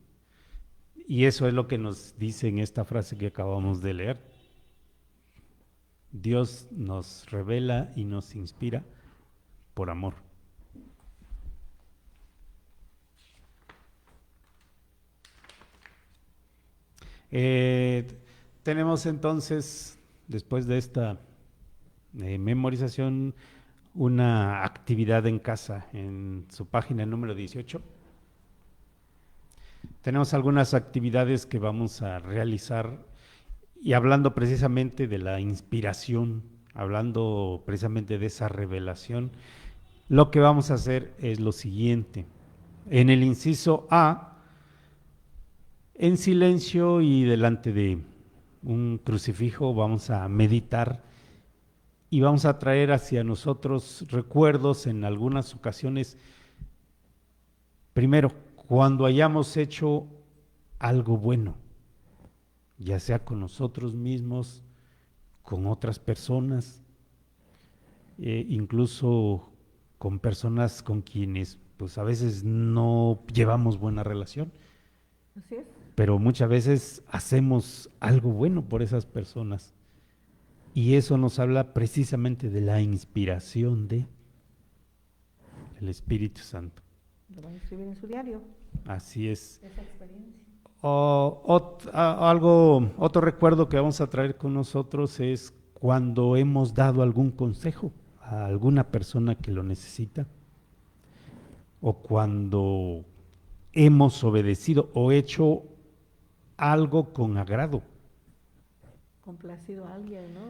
Y eso es lo que nos dice en esta frase que acabamos de leer. Dios nos revela y nos inspira por amor. Tenemos entonces, después de esta memorización, una actividad en casa en su página número 18. Tenemos algunas actividades que vamos a realizar y hablando precisamente de la inspiración, hablando precisamente de esa revelación, lo que vamos a hacer es lo siguiente. En el inciso A, en silencio y delante de un crucifijo vamos a meditar y vamos a traer hacia nosotros recuerdos en algunas ocasiones. Primero, cuando hayamos hecho algo bueno, ya sea con nosotros mismos, con otras personas, incluso con personas con quienes pues a veces no llevamos buena relación. Así es. Pero muchas veces hacemos algo bueno por esas personas. Y eso nos habla precisamente de la inspiración del Espíritu Santo. Lo van a escribir en su diario. Así es. Esa experiencia. Otro recuerdo que vamos a traer con nosotros es cuando hemos dado algún consejo a alguna persona que lo necesita, o cuando hemos obedecido o hecho algo con agrado. Complacido a alguien, ¿no?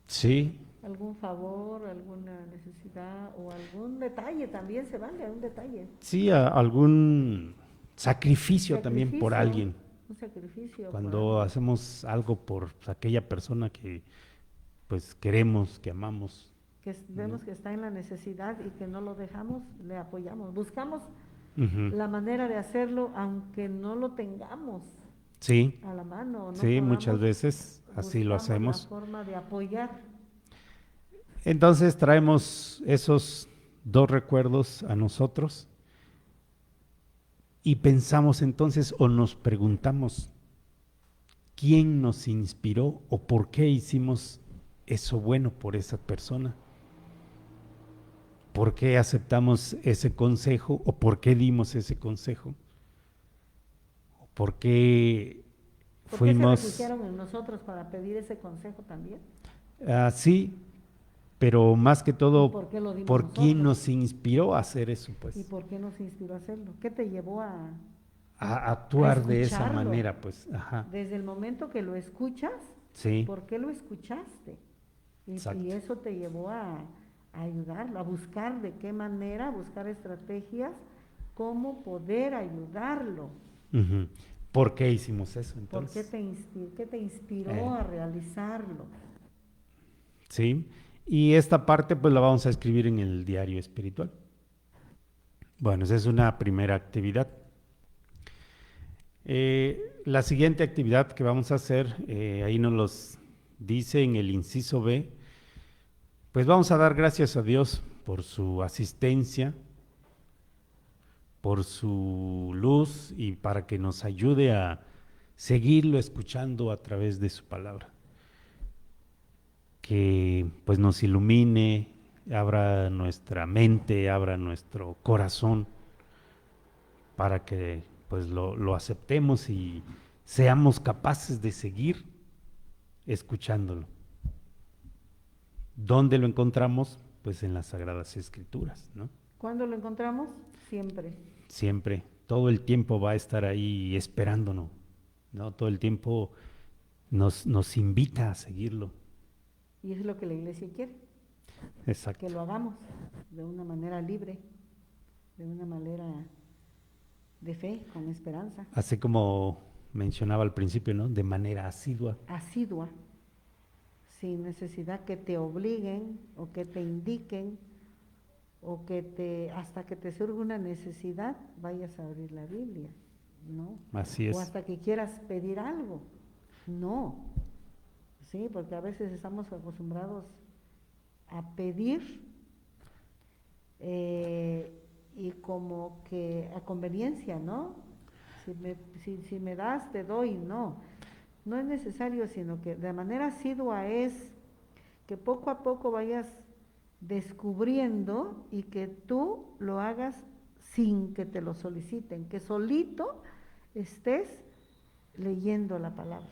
Sí. Algún favor, alguna necesidad o algún detalle también se vale, un detalle. Sí, algún sacrificio también por alguien. Un sacrificio. Cuando hacemos algo por aquella persona que pues queremos, que amamos. Que vemos que está en la necesidad y que no lo dejamos, le apoyamos. Buscamos la manera de hacerlo aunque no lo tengamos. Sí. A la mano. No sí, muchas veces así lo hacemos. La forma de apoyar. Entonces traemos esos dos recuerdos a nosotros y pensamos entonces o nos preguntamos quién nos inspiró o por qué hicimos eso bueno por esa persona. ¿Por qué aceptamos ese consejo o por qué dimos ese consejo? ¿Por qué fuimos? ¿Se refugiaron en nosotros para pedir ese consejo también? Sí, pero más que todo, ¿por quién nos inspiró a hacer eso, pues? ¿Y por qué nos inspiró a hacerlo? ¿Qué te llevó a actuar de esa manera, pues? Ajá. Desde el momento que lo escuchas, sí. ¿Por qué lo escuchaste? Y eso te llevó a ayudarlo, a buscar de qué manera, buscar estrategias, cómo poder ayudarlo. ¿Por qué hicimos eso entonces? ¿Qué te inspiró a realizarlo? Sí, y esta parte pues la vamos a escribir en el diario espiritual. Bueno, esa es una primera actividad. La siguiente actividad que vamos a hacer, ahí nos los dice en el inciso B, pues vamos a dar gracias a Dios por su asistencia, por su luz y para que nos ayude a seguirlo escuchando a través de su palabra. Que pues nos ilumine, abra nuestra mente, abra nuestro corazón para que pues lo aceptemos y seamos capaces de seguir escuchándolo. ¿Dónde lo encontramos? Pues en las Sagradas Escrituras, ¿no? ¿Cuándo lo encontramos? Siempre. Siempre, todo el tiempo va a estar ahí esperándonos, ¿no? Todo el tiempo nos invita a seguirlo. Y es lo que la iglesia quiere, Exacto. que lo hagamos de una manera libre, de una manera de fe, con esperanza. Así como mencionaba al principio, ¿no? De manera asidua. Asidua, sin necesidad que te obliguen o que te indiquen o que hasta que te surja una necesidad vayas a abrir la Biblia, ¿no? Así es. O hasta que quieras pedir algo, no. Sí, porque a veces estamos acostumbrados a pedir y como que a conveniencia, ¿no? Si me das, te doy, no. No es necesario, sino que de manera asidua es que poco a poco vayas descubriendo y que tú lo hagas sin que te lo soliciten, que solito estés leyendo la palabra.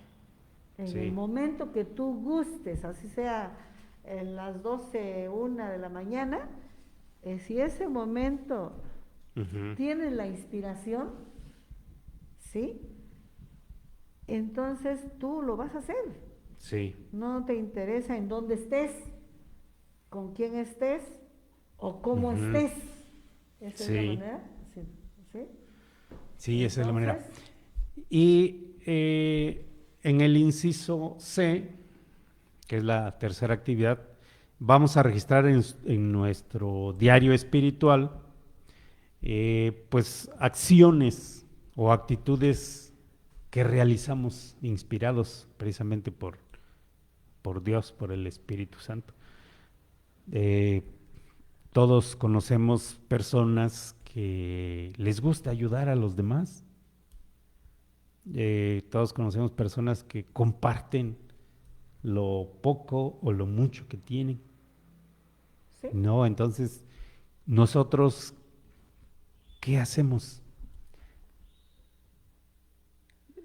En el momento que tú gustes, así sea en las 12, 1 de la mañana, si ese momento tienes la inspiración, ¿sí? Entonces tú lo vas a hacer. Sí. No te interesa en dónde estés, con quién estés o cómo estés. ¿Esa es la manera? Sí. ¿Sí? Sí, esa es la manera. Y en el inciso C, que es la tercera actividad, vamos a registrar en nuestro diario espiritual pues acciones o actitudes que realizamos inspirados precisamente por Dios, por el Espíritu Santo. Todos conocemos personas que les gusta ayudar a los demás. Todos conocemos personas que comparten lo poco o lo mucho que tienen. ¿Sí? No, entonces, nosotros, ¿qué hacemos?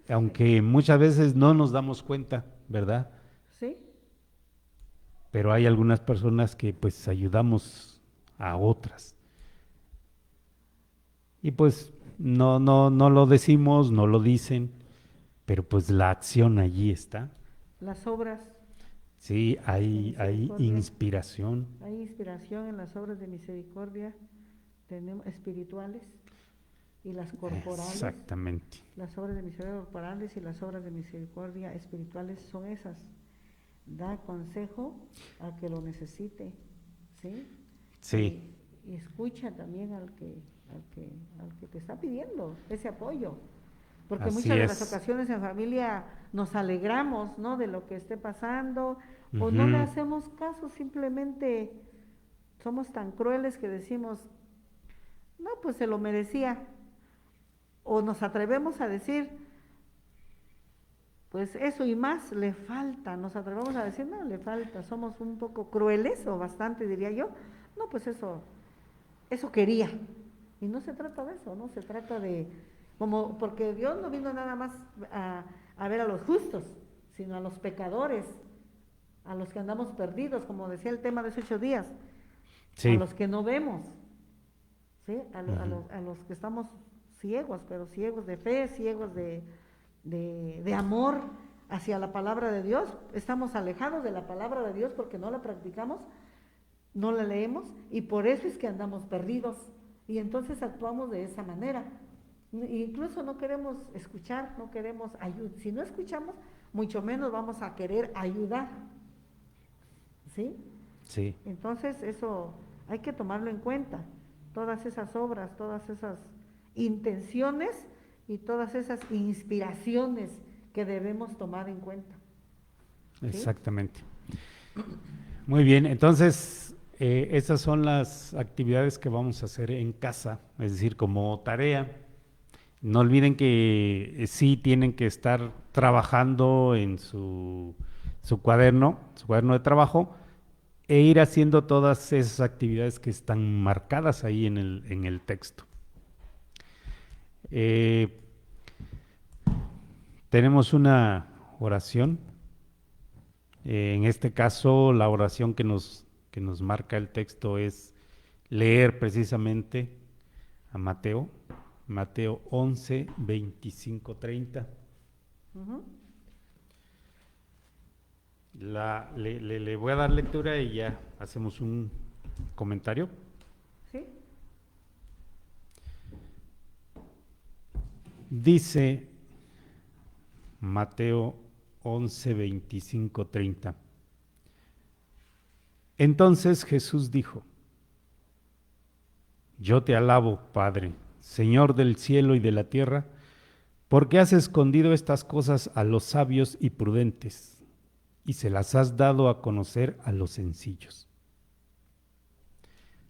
Aunque muchas veces no nos damos cuenta, ¿verdad? Sí. Pero hay algunas personas que pues ayudamos a otras. Y pues no lo decimos, no lo dicen, pero pues la acción allí está. Las obras. Sí, hay inspiración. Hay inspiración en las obras de misericordia tenemos espirituales y las corporales. Exactamente. Las obras de misericordia corporales y las obras de misericordia espirituales son esas. Da consejo al que lo necesite, ¿sí? Sí. Y escucha también al que te está pidiendo ese apoyo. Porque Así muchas de es. las ocasiones en familia nos alegramos, ¿no?, de lo que esté pasando, o no le hacemos caso, simplemente somos tan crueles que decimos, no, pues se lo merecía. O nos atrevemos a decir, pues eso y más le falta, nos atrevemos a decir, no, le falta, somos un poco crueles, o bastante diría yo, no, pues eso quería. Y no se trata de eso, no se trata de, como, porque Dios no vino nada más a ver a los justos, sino a los pecadores, a los que andamos perdidos, como decía el tema de esos 8 días, Sí. a los que no vemos, ¿sí? A los que estamos ciegos, pero ciegos de fe, ciegos de amor hacia la palabra de Dios. Estamos alejados de la palabra de Dios porque no la practicamos, no la leemos, y por eso es que andamos perdidos, y entonces actuamos de esa manera. Incluso no queremos escuchar, no queremos ayudar. Si no escuchamos, mucho menos vamos a querer ayudar, ¿sí? Sí. Entonces eso hay que tomarlo en cuenta, todas esas obras, todas esas intenciones y todas esas inspiraciones que debemos tomar en cuenta. ¿Sí? Exactamente. Muy bien, entonces esas son las actividades que vamos a hacer en casa, es decir, como tarea. No olviden que sí tienen que estar trabajando en su cuaderno de trabajo, e ir haciendo todas esas actividades que están marcadas ahí en el texto. Eh, Tenemos una oración. En este caso, la oración que nos marca el texto es leer precisamente a Mateo 11, 25, 30. Ujú. Le voy a dar lectura y ya hacemos un comentario. ¿Sí? Dice Mateo 11, 25, 30. Entonces Jesús dijo: Yo te alabo, Padre, Señor del cielo y de la tierra, porque has escondido estas cosas a los sabios y prudentes, y se las has dado a conocer a los sencillos.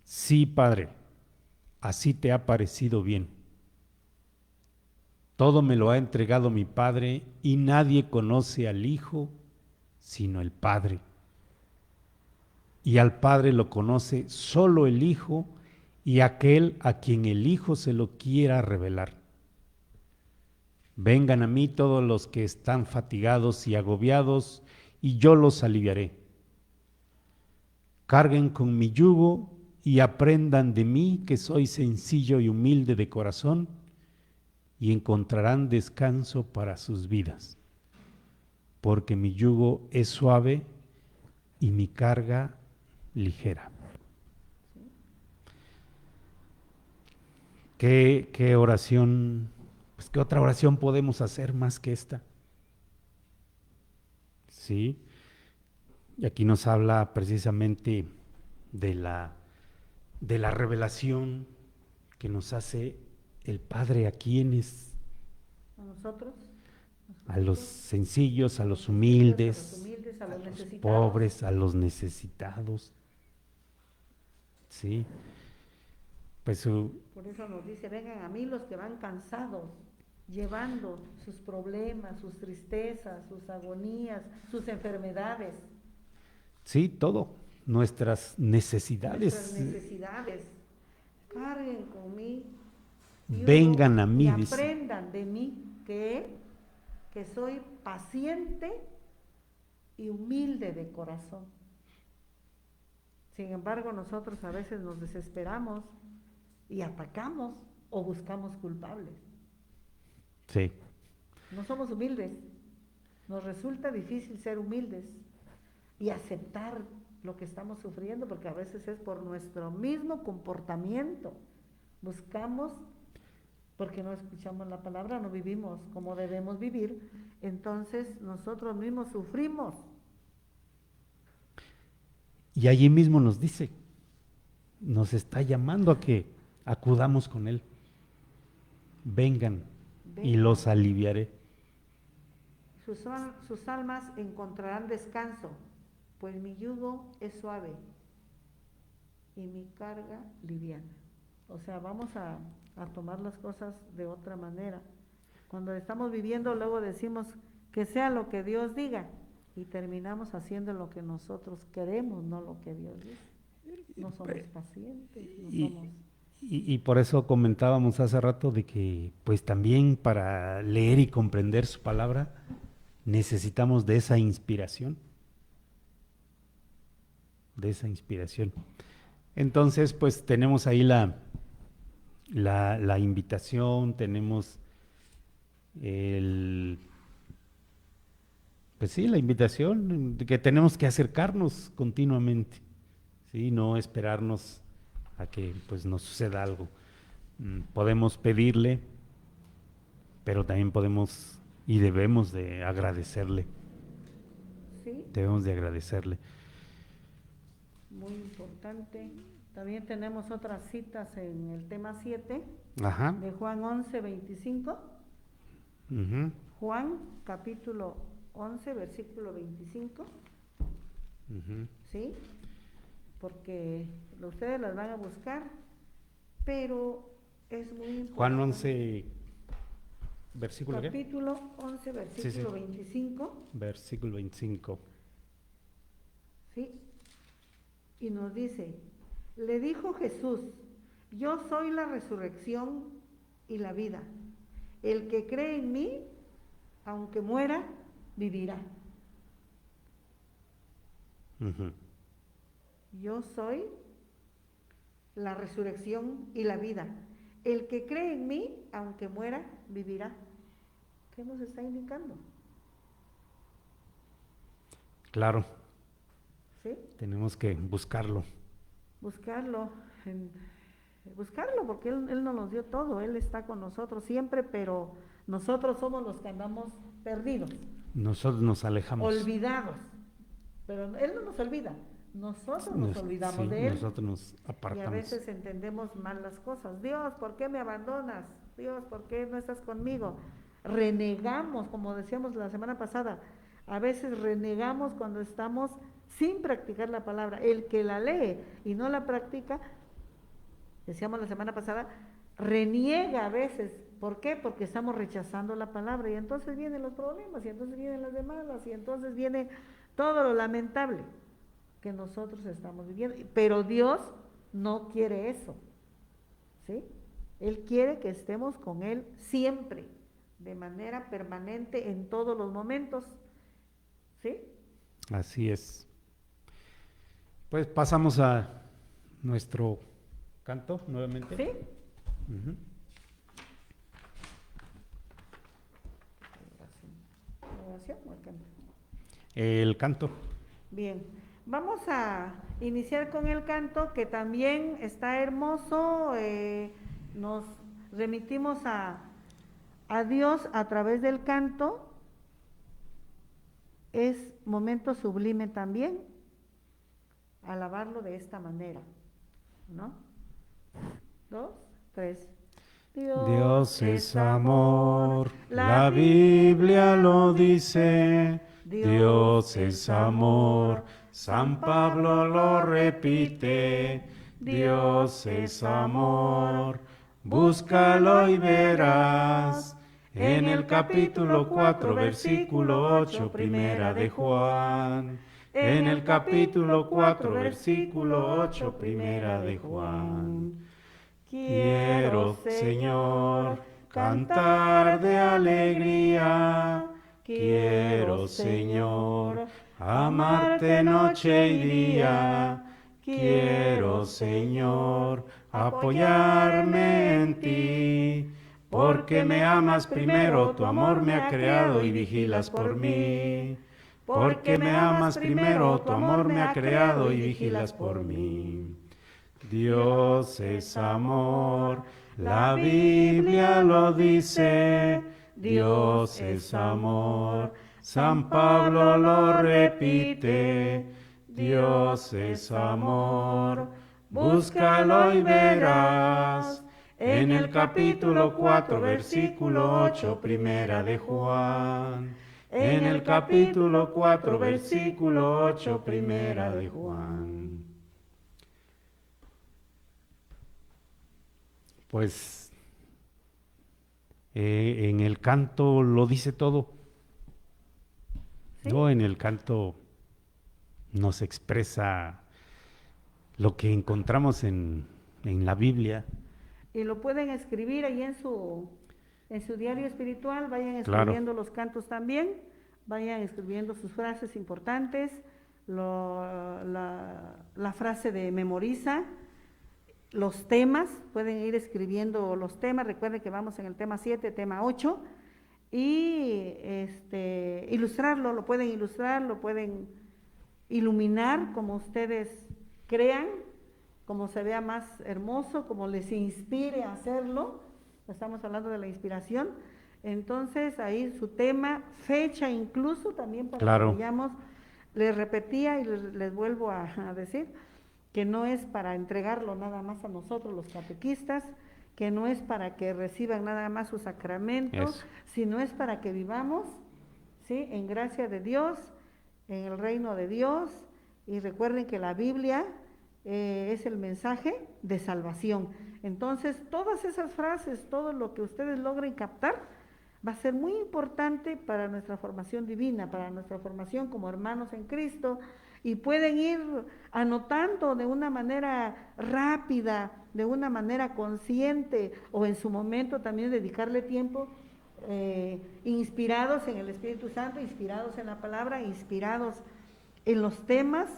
Sí, Padre, así te ha parecido bien. Todo me lo ha entregado mi Padre, y nadie conoce al Hijo sino el Padre. Y al Padre lo conoce solo el Hijo, y aquel a quien el Hijo se lo quiera revelar. Vengan a mí todos los que están fatigados y agobiados, y yo los aliviaré. Carguen con mi yugo y aprendan de mí, que soy sencillo y humilde de corazón, y encontrarán descanso para sus vidas, porque mi yugo es suave y mi carga ligera. ¿Qué oración, pues qué otra oración podemos hacer más que esta? Sí, y aquí nos habla precisamente de la revelación que nos hace el Padre a quienes, A nosotros, a los sencillos, a los humildes, humildes, a los a los necesitados. pobres, a los necesitados. Sí, pues Por eso nos dice, vengan a mí los que van cansados, llevando sus problemas, sus tristezas, sus agonías, sus enfermedades, sí, todo, nuestras necesidades. nuestras necesidades. Carguen con mí Vengan a y mí, dice. aprendan de mí que soy paciente y humilde de corazón. Sin embargo, nosotros a veces nos desesperamos y atacamos o buscamos culpables. Sí, No somos humildes. Nos resulta difícil ser humildes y aceptar lo que estamos sufriendo, porque a veces es por nuestro mismo comportamiento. Buscamos, porque no escuchamos la palabra, no vivimos como debemos vivir, entonces nosotros mismos sufrimos. y allí mismo nos dice, nos está llamando a que acudamos con Él. Vengan y los aliviaré. Sus almas encontrarán descanso, pues mi yugo es suave y mi carga liviana. O sea, vamos a tomar las cosas de otra manera. Cuando estamos viviendo, luego decimos que sea lo que Dios diga, y terminamos haciendo lo que nosotros queremos, no lo que Dios dice. No somos pacientes, no somos... Y por eso comentábamos hace rato de que pues también para leer y comprender su palabra necesitamos de esa inspiración. Entonces pues tenemos ahí la invitación, tenemos pues sí, la invitación de que tenemos que acercarnos continuamente, ¿sí? No esperarnos a que pues nos suceda algo. Podemos pedirle, pero también podemos y debemos de agradecerle. ¿Sí? Debemos de agradecerle. Muy importante. También tenemos otras citas en el tema 7, Ajá. de Juan 11, 25. Uh-huh. Juan capítulo 11, versículo 25. Uh-huh. ¿Sí? porque ustedes las van a buscar, pero es muy importante. Juan 11, versículo ¿qué? Capítulo 11, versículo Sí. 25. Versículo 25. ¿Sí? Y nos dice, le dijo Jesús, yo soy la resurrección y la vida. El que cree en mí, aunque muera, vivirá. Ujú. Yo soy la resurrección y la vida. El que cree en mí, aunque muera, vivirá. ¿Qué nos está indicando? Claro, ¿Sí? tenemos que buscarlo. Buscarlo, buscarlo, porque él nos dio todo, Él está con nosotros siempre, pero nosotros somos los que andamos perdidos, Nosotros nos alejamos. olvidados, pero Él no nos olvida, nosotros nos olvidamos Sí, de Él, nosotros nos y a apartamos. veces entendemos mal las cosas. Dios, ¿por qué me abandonas? Dios, ¿por qué no estás conmigo? Renegamos, como decíamos la semana pasada, a veces renegamos cuando estamos sin practicar la palabra. El que la lee y no la practica, decíamos la semana pasada, reniega a veces. ¿Por qué? Porque estamos rechazando la palabra, y entonces vienen los problemas, y entonces vienen las demandas, y entonces viene todo lo lamentable que nosotros estamos viviendo. Pero Dios no quiere eso, ¿sí? Él quiere que estemos con Él siempre, de manera permanente, en todos los momentos, ¿sí? Así es. Pues pasamos a nuestro canto nuevamente. ¿Sí? Ujú. ¿Oración o el canto? El canto. Bien, vamos a iniciar con el canto, que también está hermoso. Nos remitimos a Dios a través del canto. Es momento sublime también alabarlo de esta manera, ¿no? 2, 3. Dios es amor, la Biblia lo dice. Dios es amor, San Pablo lo repite. Dios es amor, búscalo y verás. En el capítulo 4, versículo 8, primera de Juan. En el capítulo 4, versículo 8, primera de Juan. Quiero, Señor, cantar de alegría. Quiero, Señor, amarte noche y día. Quiero, Señor, apoyarme en ti. Porque me amas primero, tu amor me ha creado y vigilas por mí. Porque me amas primero, tu amor me ha creado y vigilas por mí. Dios es amor, la Biblia lo dice. Dios es amor, San Pablo lo repite. Dios es amor, búscalo y verás. En el capítulo 4, versículo 8, primera de Juan. En el capítulo 4, versículo 8, primera de Juan. Pues en el canto lo dice todo, ¿Sí? ¿no? En el canto nos expresa lo que encontramos en la Biblia. Y lo pueden escribir ahí en su diario espiritual, vayan Claro. escribiendo los cantos también, vayan escribiendo sus frases importantes, la frase de memoriza, los temas, pueden ir escribiendo los temas. Recuerden que vamos en el tema 7, tema 8, y ilustrarlo, lo pueden ilustrar, lo pueden iluminar como ustedes crean, como se vea más hermoso, como les inspire a hacerlo. Estamos hablando de la inspiración. Entonces ahí su tema, fecha incluso también, para Claro. que vayamos. Les repetía y les vuelvo a decir que no es para entregarlo nada más a nosotros los catequistas, que no es para que reciban nada más sus sacramentos, Eso. sino es para que vivamos, ¿sí?, en gracia de Dios, en el reino de Dios. Y recuerden que la Biblia es el mensaje de salvación. Entonces, todas esas frases, todo lo que ustedes logren captar, va a ser muy importante para nuestra formación divina, para nuestra formación como hermanos en Cristo, y pueden ir anotando de una manera rápida, de una manera consciente, o en su momento también dedicarle tiempo, inspirados en el Espíritu Santo, inspirados en la palabra, inspirados en los temas,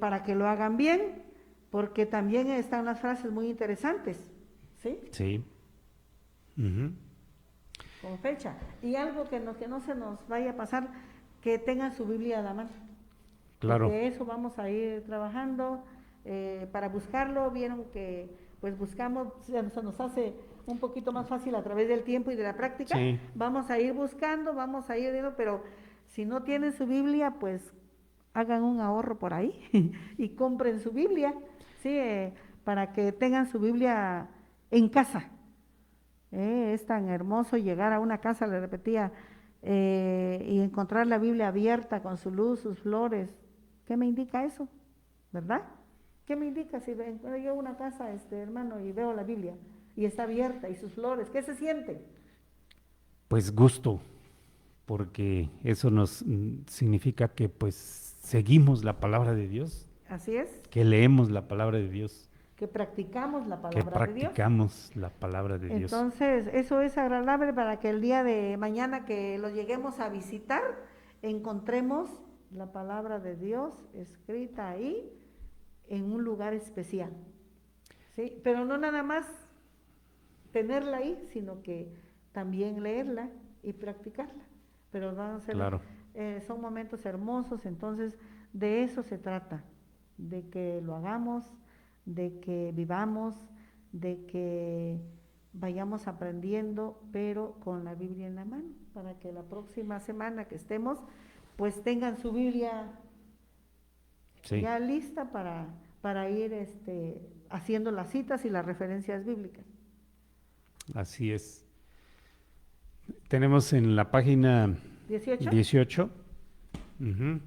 para que lo hagan bien, porque también están las frases muy interesantes, ¿sí? Sí. Ujú. Con fecha. Y algo que no se nos vaya a pasar, que tengan su Biblia a la mano. Claro. Porque eso vamos a ir trabajando para buscarlo. Vieron que pues buscamos, se nos hace un poquito más fácil a través del tiempo y de la práctica. Sí. Vamos a ir buscando, vamos a ir viendo, pero si no tienen su Biblia, pues hagan un ahorro por ahí y compren su Biblia, ¿sí? Para que tengan su Biblia en casa. Es tan hermoso llegar a una casa, le repetía, y encontrar la Biblia abierta con su luz, sus flores. ¿Qué me indica eso? ¿Verdad? ¿Qué me indica si yo llego a una casa, hermano, y veo la Biblia y está abierta y sus flores? ¿Qué se siente? Pues gusto, porque eso nos significa que pues seguimos la palabra de Dios, Así es, que leemos la palabra de Dios, que practicamos la que palabra de Dios. practicamos la palabra de Dios. Entonces, eso es agradable para que el día de mañana que lo lleguemos a visitar, encontremos la palabra de Dios escrita ahí en un lugar especial, ¿sí? Pero no nada más tenerla ahí, sino que también leerla y practicarla. Pero van a ser, Claro. son momentos hermosos, entonces de eso se trata, de que lo hagamos, de que vivamos, de que vayamos aprendiendo, pero con la Biblia en la mano, para que la próxima semana que estemos, pues tengan su Biblia Sí. ya lista para ir haciendo las citas y las referencias bíblicas. Así es. Tenemos en la página 18 ujú,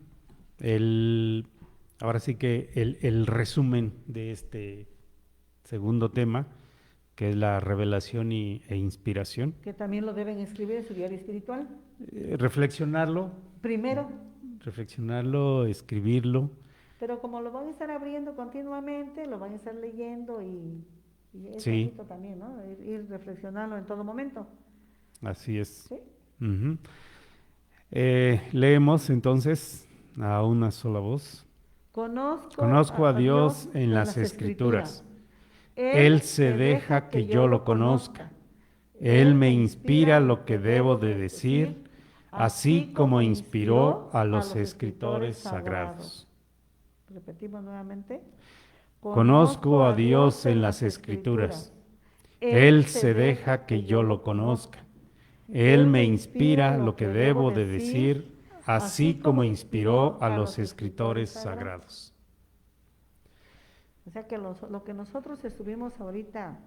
ahora sí que el resumen de este segundo tema, que es la revelación e inspiración. Que también lo deben escribir en su diario espiritual. Reflexionarlo, Primero, escribirlo. pero como lo van a estar abriendo continuamente, lo van a estar leyendo y es Sí, bonito también, ¿no? Ir reflexionando en todo momento. así es. ¿Sí? Ujú. Leemos entonces a una sola voz. Conozco a Dios en las Escrituras. Él se deja que yo lo conozca. Él me inspira lo que debo de decir, así como inspiró a los escritores sagrados. Repetimos nuevamente. Conozco a Dios en las Escrituras. Él se deja que yo lo conozca. Él me inspira lo que debo de decir, así como inspiró a los escritores sagrados. O sea que lo que nosotros estuvimos ahorita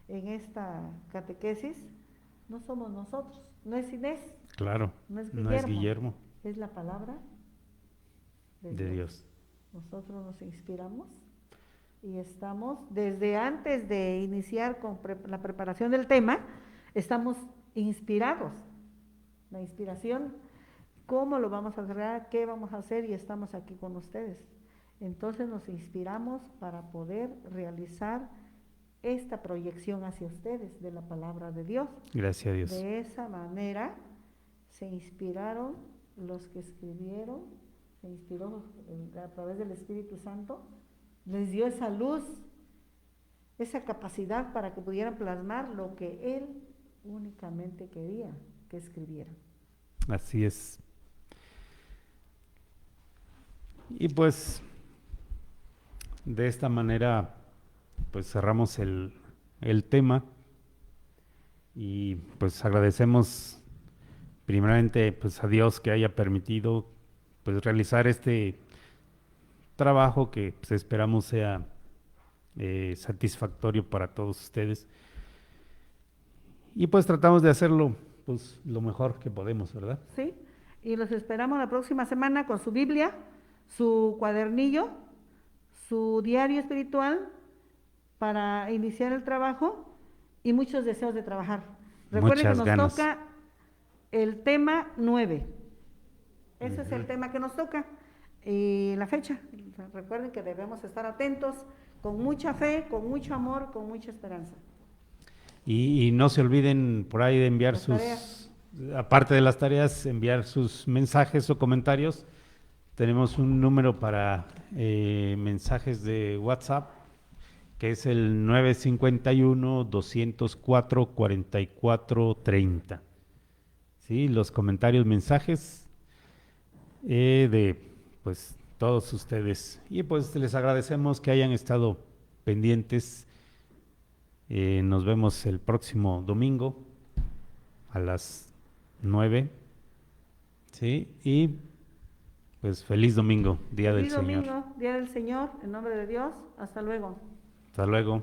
en esta catequesis, no somos nosotros, no es Inés, Claro, no es no es Guillermo, es la palabra de Dios. Nosotros nos inspiramos y estamos, desde antes de iniciar con la preparación del tema, estamos inspirados. La inspiración, ¿cómo lo vamos a hacer? ¿Qué vamos a hacer? Y estamos aquí con ustedes. Entonces nos inspiramos para poder realizar esta proyección hacia ustedes de la palabra de Dios. Gracias a Dios. De esa manera se inspiraron los que escribieron, se inspiró a través del Espíritu Santo, les dio esa luz, esa capacidad para que pudieran plasmar lo que Él únicamente quería que escribieran. Así es. Y pues de esta manera pues cerramos el tema y pues agradecemos primeramente pues a Dios que haya permitido pues realizar este trabajo que pues, esperamos sea satisfactorio para todos ustedes y pues tratamos de hacerlo pues lo mejor que podemos, ¿verdad? Sí, y los esperamos la próxima semana con su Biblia, su cuadernillo, su diario espiritual para iniciar el trabajo y muchos deseos de trabajar. Recuerden que Muchas nos ganas. toca el tema 9. Ese es el tema que nos toca. Y la fecha. Recuerden que debemos estar atentos, con mucha fe, con mucho amor, con mucha esperanza. Y no se olviden por ahí de enviar Las tareas. aparte de las tareas, enviar sus mensajes o comentarios. Tenemos un número para mensajes de WhatsApp, que es el 951-204-4430. ¿Sí? Los comentarios, mensajes de pues todos ustedes. Y pues les agradecemos que hayan estado pendientes. Nos vemos el próximo domingo a las 9. ¿Sí? Y pues feliz domingo, Día del Feliz Señor. domingo, Día del Señor, en nombre de Dios. Hasta luego. Hasta luego.